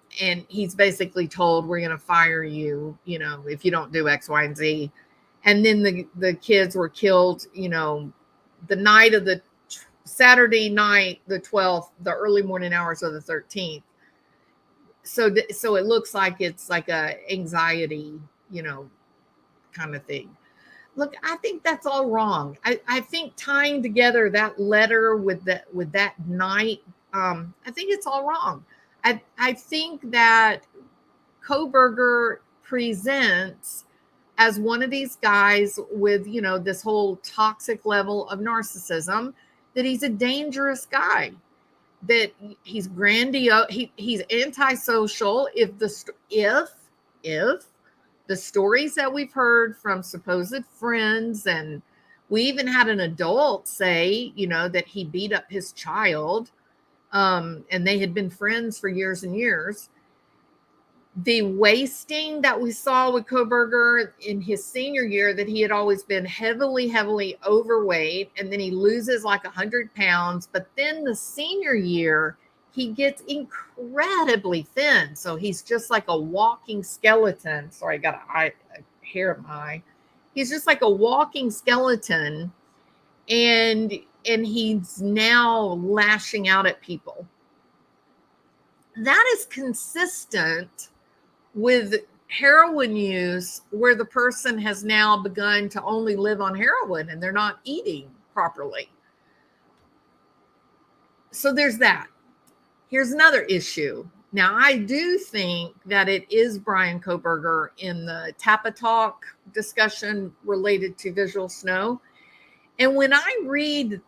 he's basically told, we're going to fire you, if you don't do X, Y, and Z. And then the kids were killed, the night of the Saturday night, the 12th, the early morning hours of the 13th. So it looks like it's like a anxiety, kind of thing. Look, I think that's all wrong. I think tying together that letter with that night, I think it's all wrong. I think that Kohberger presents as one of these guys with, this whole toxic level of narcissism, that he's a dangerous guy, that he's grandiose, he's antisocial. If the stories that we've heard from supposed friends, and we even had an adult say, that he beat up his child, and they had been friends for years and years. The wasting that we saw with Kohberger in his senior year, that he had always been heavily, heavily overweight, and then he loses like 100 pounds. But then the senior year, he gets incredibly thin. So he's just like a walking skeleton. Sorry, I got a hair in my eye. He's just like a walking skeleton. And he's now lashing out at people. That is consistent with heroin use, where the person has now begun to only live on heroin and they're not eating properly. So there's that. Here's another issue. Now, I do think that it is Brian Kohberger in the Tappa Talk discussion related to Visual Snow. And when I read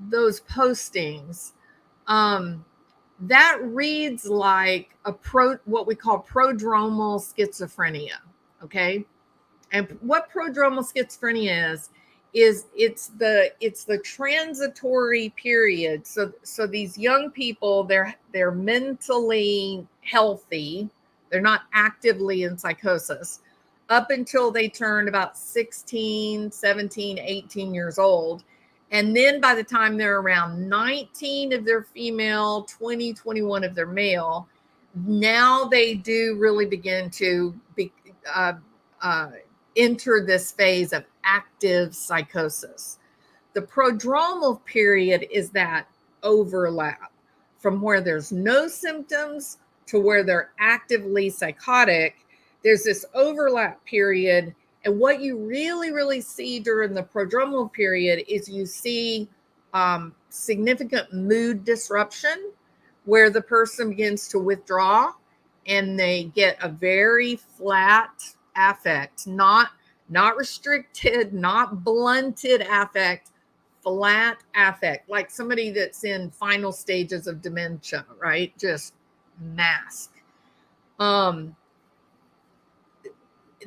those postings, that reads like what we call prodromal schizophrenia. Okay. And what prodromal schizophrenia is it's the transitory period. So these young people, they're mentally healthy. They're not actively in psychosis up until they turn about 16, 17, 18 years old. And then by the time they're around 19 if they're female, 20, 21 if they're male, now they do really begin to enter this phase of active psychosis. The prodromal period is that overlap from where there's no symptoms to where they're actively psychotic. There's this overlap period. And what you really, really see during the prodromal period is you see significant mood disruption, where the person begins to withdraw and they get a very flat affect, not restricted, not blunted affect, flat affect, like somebody that's in final stages of dementia, right? Just mask.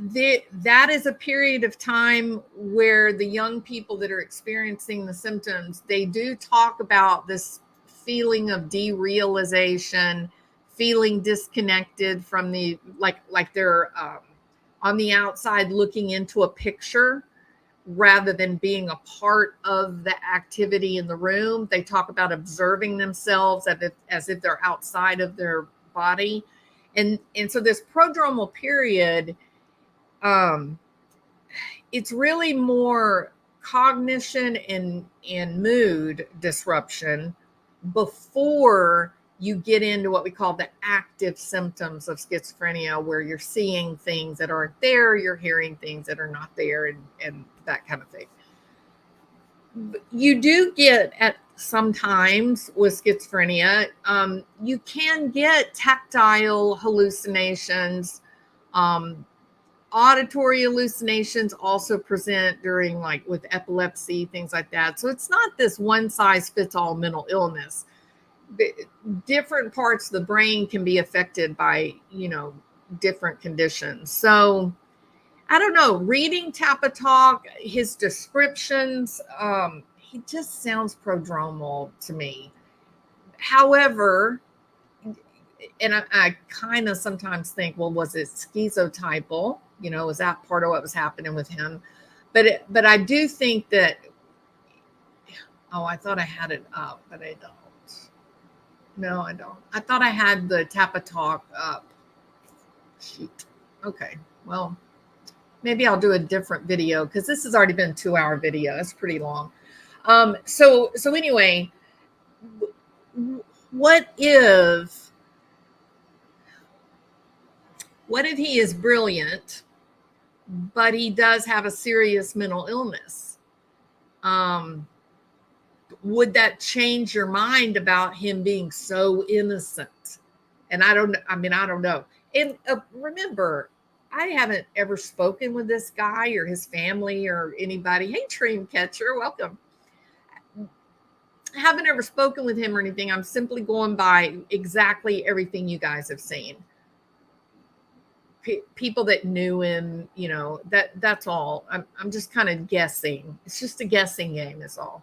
that is a period of time where the young people that are experiencing the symptoms, they do talk about this feeling of derealization, feeling disconnected from the like they're on the outside looking into a picture rather than being a part of the activity in the room. They talk about observing themselves as if they're outside of their body. And so this prodromal period, it's really more cognition and mood disruption before you get into what we call the active symptoms of schizophrenia, where you're seeing things that aren't there, you're hearing things that are not there, and that kind of thing. You do get at sometimes with schizophrenia, you can get tactile hallucinations. Auditory hallucinations also present during, like, with epilepsy, things like that. So it's not this one size fits all mental illness. Different parts of the brain can be affected by, different conditions. So I don't know, reading Tapatalk, his descriptions, he just sounds prodromal to me. However, and I kind of sometimes think, well, was it schizotypal? Was that part of what was happening with him? But I do think that, I thought I had it up, but I don't. No, I don't. I thought I had the Tapatalk up. Shoot. Okay. Well, maybe I'll do a different video because this has already been a 2-hour video. That's pretty long. So anyway, what if he is brilliant, but he does have a serious mental illness? Would that change your mind about him being so innocent? And I don't know. And remember, I haven't ever spoken with this guy or his family or anybody. Hey, Dreamcatcher, welcome. I haven't ever spoken with him or anything. I'm simply going by exactly everything you guys have seen. People that knew him, that's all. I'm just kind of guessing. It's just a guessing game is all.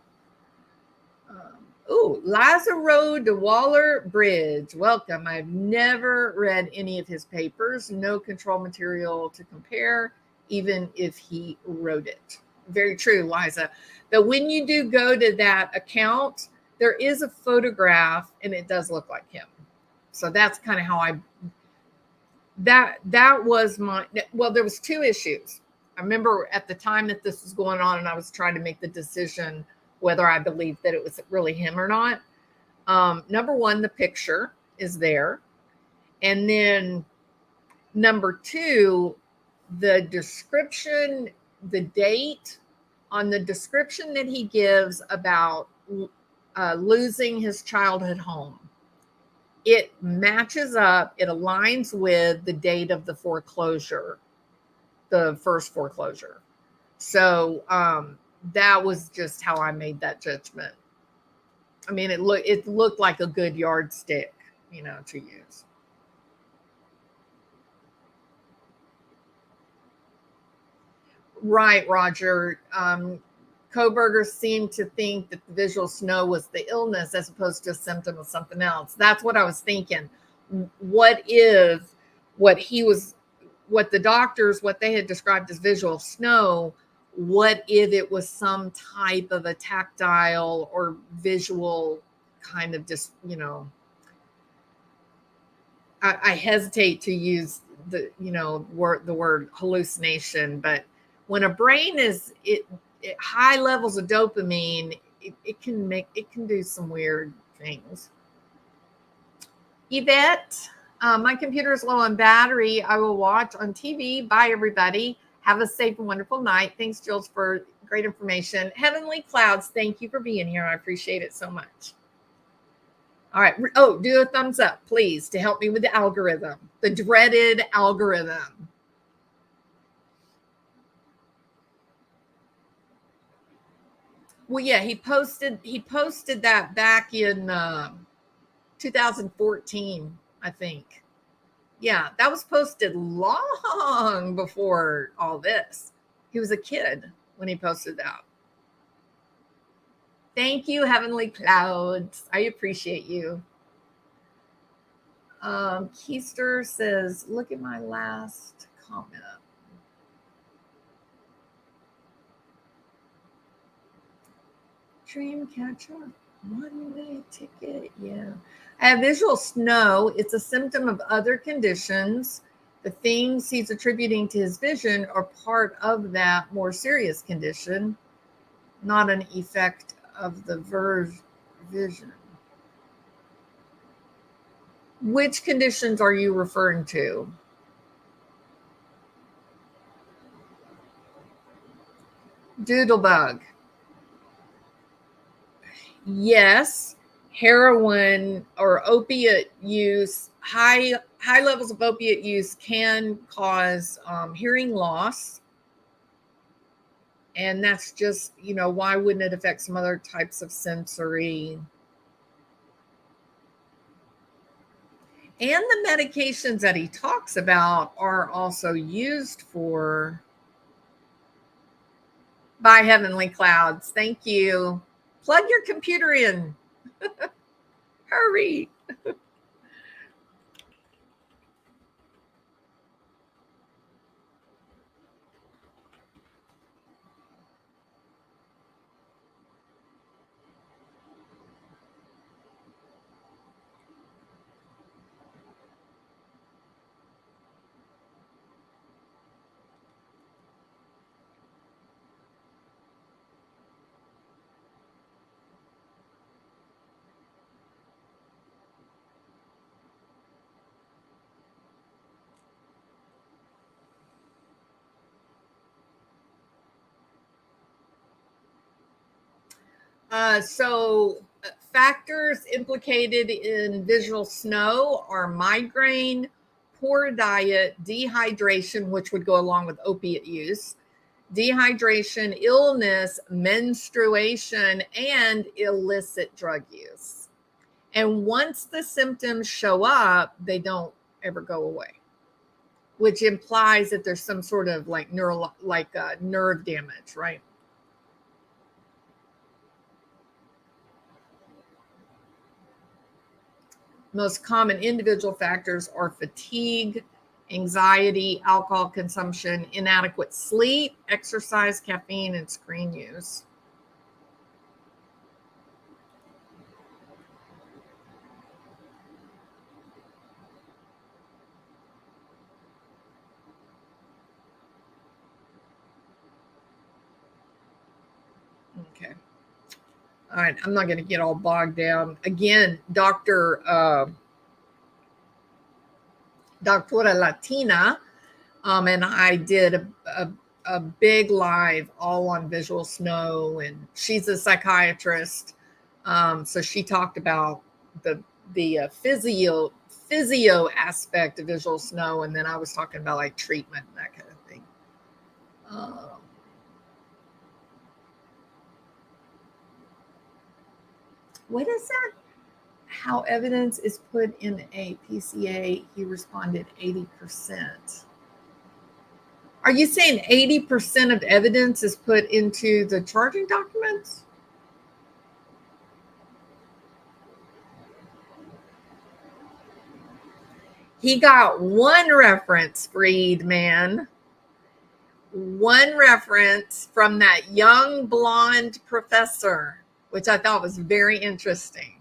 Lazaro de Waller Bridge. Welcome. I've never read any of his papers. No control material to compare, even if he wrote it. Very true, Liza. But when you do go to that account, there is a photograph, and it does look like him. So that's kind of how that was my, well, there was 2 issues. I remember at the time that this was going on, and I was trying to make the decision whether I believed that it was really him or not. Number 1, the picture is there. And then number 2, the description, the date on the description that he gives about losing his childhood home. It matches up, it aligns with the date of the foreclosure, the first foreclosure. So, that was just how I made that judgment. I mean, it looked like a good yardstick, to use. Right, Roger. Kohberger seemed to think that the visual snow was the illness as opposed to a symptom of something else. That's what I was thinking. What if what the doctors, what they had described as visual snow, what if it was some type of a tactile or visual kind of just, I hesitate to use the word hallucination, but when a brain is high levels of dopamine, it can do some weird things. Yvette, my computer is low on battery. I will watch on TV. Bye, everybody. Have a safe and wonderful night. Thanks, Jules, for great information. Heavenly Clouds, thank you for being here. I appreciate it so much. All right. Oh, do a thumbs up, please, to help me with the algorithm, the dreaded algorithm. Well, yeah, he posted that back in 2014, I think. Yeah, that was posted long before all this. He was a kid when he posted that. Thank you, Heavenly Clouds. I appreciate you. Keister says, look at my last comment. Dreamcatcher, one-way ticket, yeah. I have visual snow. It's a symptom of other conditions. The things he's attributing to his vision are part of that more serious condition, not an effect of the vision. Which conditions are you referring to? Doodlebug. Yes, heroin or opiate use, high levels of opiate use can cause hearing loss. And that's just, why wouldn't it affect some other types of sensory? And the medications that he talks about are also used for by Heavenly Clouds. Thank you. Plug your computer in. Hurry. So factors implicated in visual snow are migraine, poor diet, dehydration, which would go along with opiate use, dehydration, illness, menstruation, and illicit drug use. And once the symptoms show up, they don't ever go away, which implies that there's some sort of nerve damage, right? Most common individual factors are fatigue, anxiety, alcohol consumption, inadequate sleep, exercise, caffeine, and screen use. Okay. All right. I'm not going to get all bogged down. Again, Doctora Latina and I did a big live all on visual snow, and she's a psychiatrist. So she talked about the physio aspect of visual snow, and then I was talking about like treatment and that kind of thing. What is that? How evidence is put in a PCA? He responded 80%. Are you saying 80% of evidence is put into the charging documents? He got one reference, Freed man. One reference from that young blonde professor, which I thought was very interesting.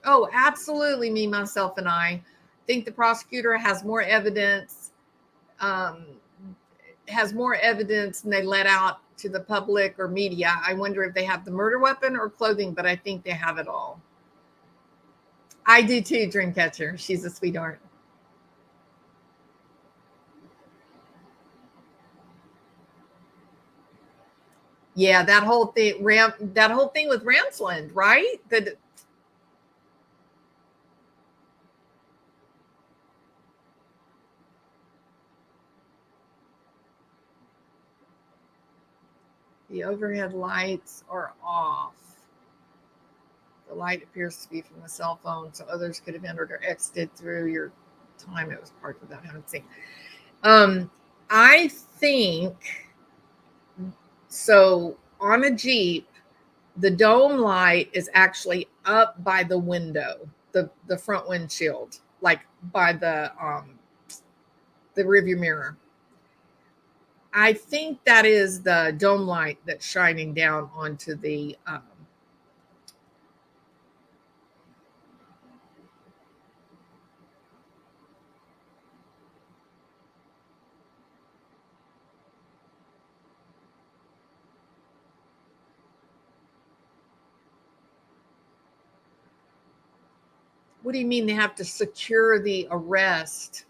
Oh, absolutely. Me, myself, and I think the prosecutor has more evidence, than they let out to the public or media. I wonder if they have the murder weapon or clothing, but I think they have it all. I do too, Dreamcatcher. She's a sweetheart. Yeah, that whole thing with Ramsland, right? The overhead lights are off. The light appears to be from the cell phone, so others could have entered or exited through your time it was parked without having seen. I think so. On a Jeep, the dome light is actually up by the window, the front windshield, like by the rearview mirror. I think that is the dome light that's shining down onto the what do you mean they have to secure the arrest?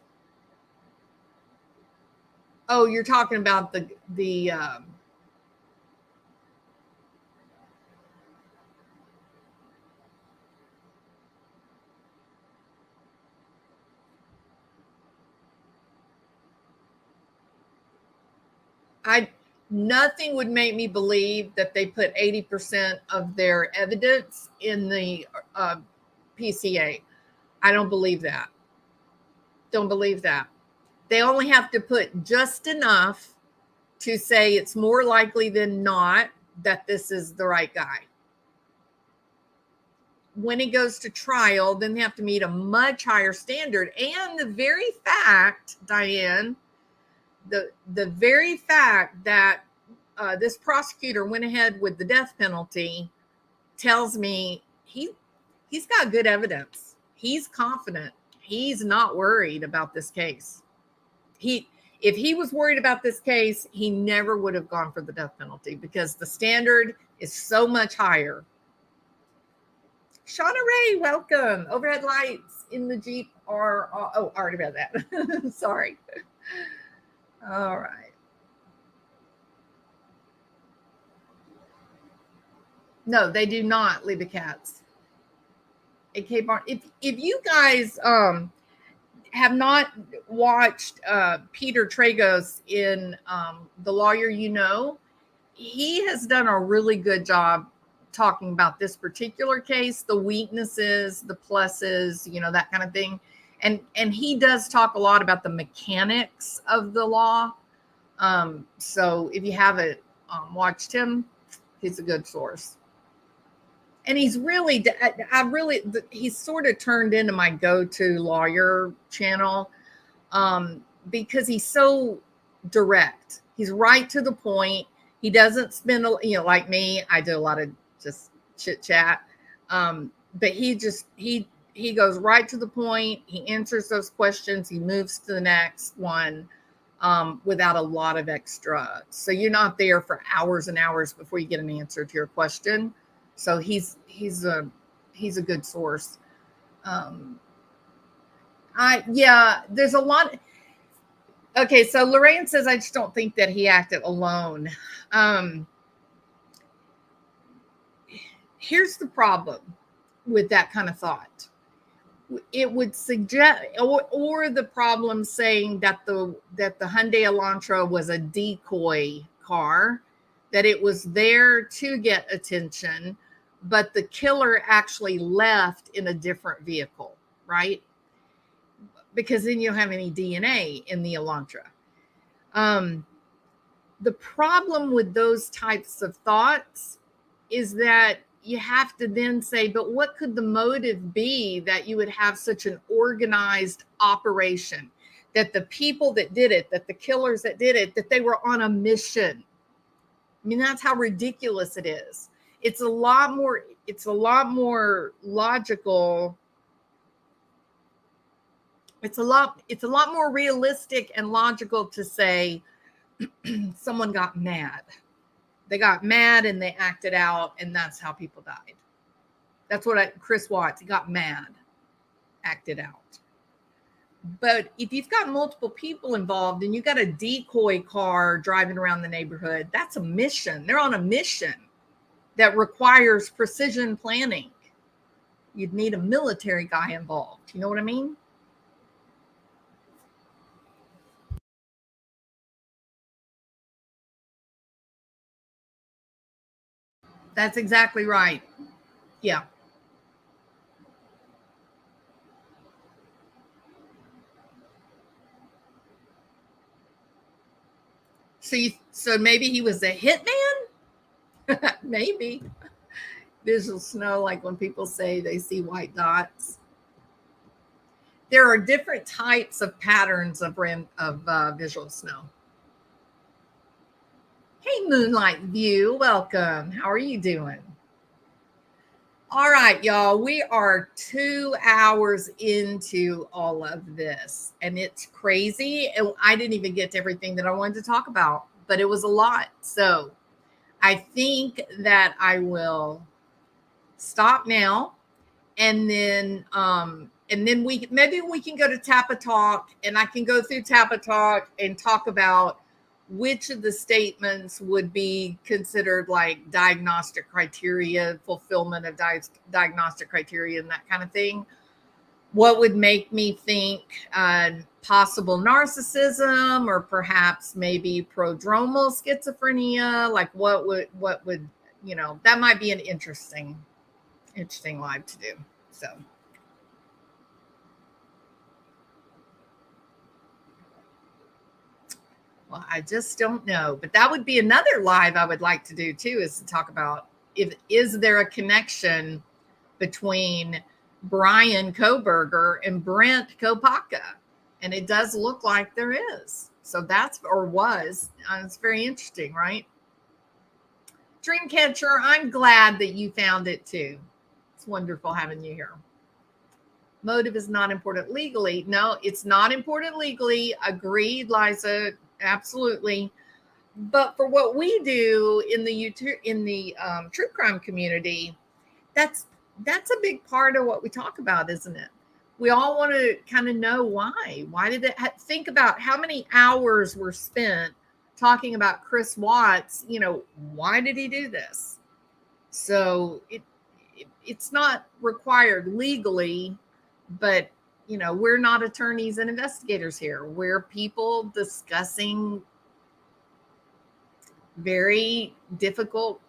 Oh, you're talking about the nothing would make me believe that they put 80% of their evidence in the PCA. I don't believe that. Don't believe that. They only have to put just enough to say it's more likely than not that this is the right guy. When it goes to trial, then they have to meet a much higher standard. And the very fact, Diane, the very fact that this prosecutor went ahead with the death penalty tells me he's got good evidence. He's confident. He's not worried about this case. If he was worried about this case, he never would have gone for the death penalty because the standard is so much higher. Shauna Ray, welcome. Overhead lights in the Jeep are, oh, I already read that. Sorry. All right. No, they do not leave the cats. AK Barn. If you guys have not watched Peter Tragos in The Lawyer You Know, he has done a really good job talking about this particular case, the weaknesses, the pluses, you know, that kind of thing. And he does talk a lot about the mechanics of the law. So if you haven't watched him, he's a good source. And he's really, he's sort of turned into my go-to lawyer channel because he's so direct. He's right to the point. He doesn't spend, like me, I do a lot of just chit chat. But he goes right to the point. He answers those questions. He moves to the next one without a lot of extra. So you're not there for hours and hours before you get an answer to your question. So he's a good source. There's a lot. Okay, so Lorraine says, I just don't think that he acted alone. Here's the problem with that kind of thought. It would suggest, or the problem saying that the Hyundai Elantra was a decoy car, that it was there to get attention, but the killer actually left in a different vehicle, right? Because then you don't have any DNA in the Elantra. The problem with those types of thoughts is that you have to then say, but what could the motive be that you would have such an organized operation, that the people that did it, that the killers that did it, that they were on a mission? I mean, that's how ridiculous it is. It's a lot more logical. It's a lot more realistic and logical to say someone got mad. They got mad and they acted out, and that's how people died. That's what Chris Watts, he got mad, acted out. But if you've got multiple people involved and you've got a decoy car driving around the neighborhood, that's a mission. They're on a mission that requires precision planning. You'd need a military guy involved. You know what I mean? That's exactly right. Yeah. So maybe he was a hitman? Maybe. Visual snow, like when people say they see white dots. There are different types of patterns of visual snow. Hey, Moonlight View, welcome. How are you doing? All right, y'all, we are 2 hours into all of this, and it's crazy. And I didn't even get to everything that I wanted to talk about, but it was a lot. So I think that I will stop now, and then maybe we can go to Tappa Talk, and I can go through Tappa Talk and talk about which of the statements would be considered like diagnostic criteria, fulfillment of diagnostic criteria, and that kind of thing. What would make me think possible narcissism, or perhaps maybe prodromal schizophrenia? Like what would that might be an interesting live to do. So. Well, I just don't know, but that would be another live I would like to do too, is to talk about is there a connection between Brian Kohberger and Brent Kopaka? And it does look like there is. So that's, or was, it's very interesting, right? Dreamcatcher, I'm glad that you found it too. It's wonderful having you here. Motive is not important legally. No, it's not important legally. Agreed, Liza. Absolutely. But for what we do in the true crime community, that's a big part of what we talk about, isn't it? We all want to kind of know why. Why did it? Think about how many hours were spent talking about Chris Watts. Why did he do this? So it's not required legally, but we're not attorneys and investigators here. We're people discussing very difficult,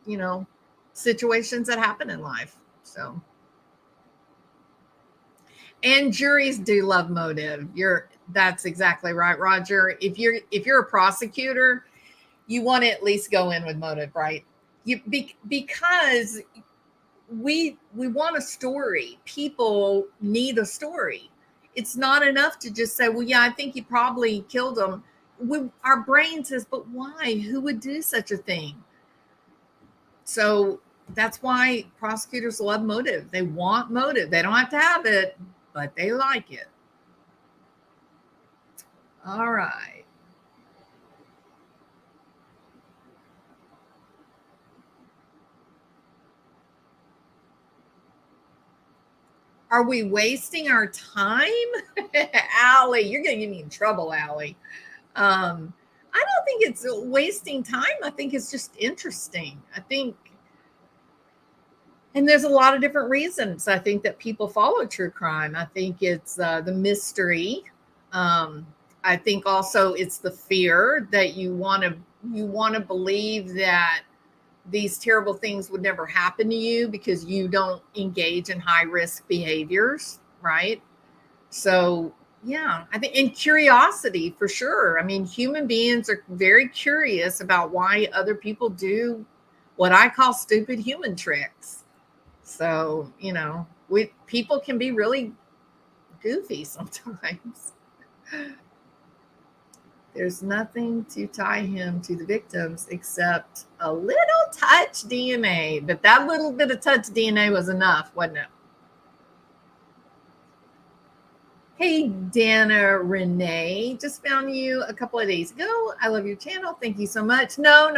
situations that happen in life. So, and juries do love motive. That's exactly right, Roger. If you're a prosecutor, you want to at least go in with motive, right? Because we want a story. People need a story. It's not enough to just say, well, yeah, I think he probably killed him. Our brain says, but why? Who would do such a thing? So that's why prosecutors love motive. They want motive. They don't have to have it, but they like it. All right. Are we wasting our time? Allie, you're going to get me in trouble, Allie. I don't think it's wasting time. I think it's just interesting. And there's a lot of different reasons I think that people follow true crime. I think it's the mystery. I think also it's the fear that you want to believe that these terrible things would never happen to you because you don't engage in high risk behaviors, right? So yeah, I think, and curiosity for sure. I mean, human beings are very curious about why other people do what I call stupid human tricks. So, people can be really goofy sometimes. There's nothing to tie him to the victims except a little touch DNA. But that little bit of touch DNA was enough, wasn't it? Hey, Dana Renee, just found you a couple of days ago. I love your channel. Thank you so much. No,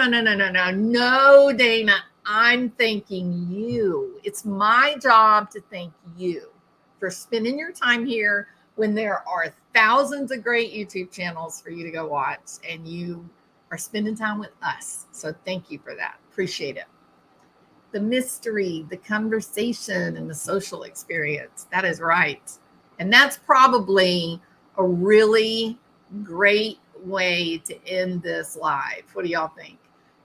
Dana. I'm thanking you. It's my job to thank you for spending your time here when there are thousands of great YouTube channels for you to go watch, and you are spending time with us. So thank you for that. Appreciate it. The mystery, the conversation, and the social experience. That is right. And that's probably a really great way to end this live. What do y'all think?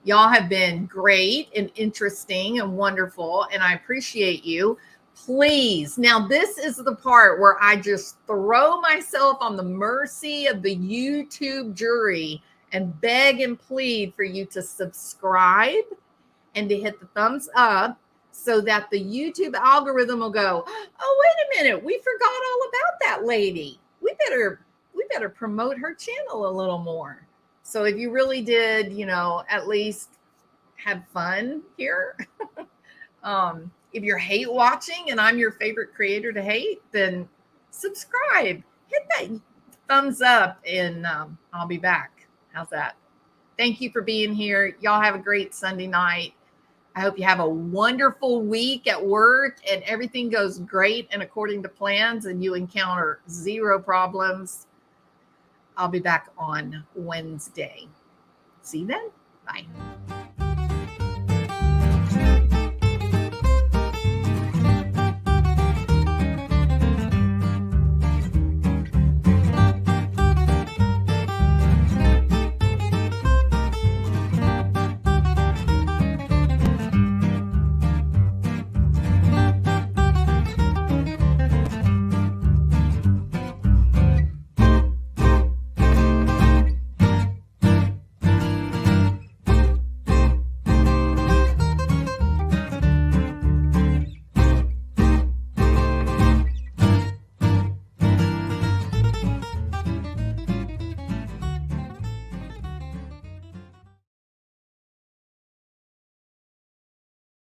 Y'all have been great and interesting and wonderful, and I appreciate you. Please, now this is the part where I just throw myself on the mercy of the YouTube jury and beg and plead for you to subscribe and to hit the thumbs up so that the YouTube algorithm will go, oh, wait a minute, we forgot all about that lady. We better promote her channel a little more. So if you really did, at least have fun here, if you're hate watching and I'm your favorite creator to hate, then subscribe, hit that thumbs up, and I'll be back. How's that? Thank you for being here. Y'all have a great Sunday night. I hope you have a wonderful week at work and everything goes great and according to plans and you encounter zero problems. I'll be back on Wednesday. See you then. Bye.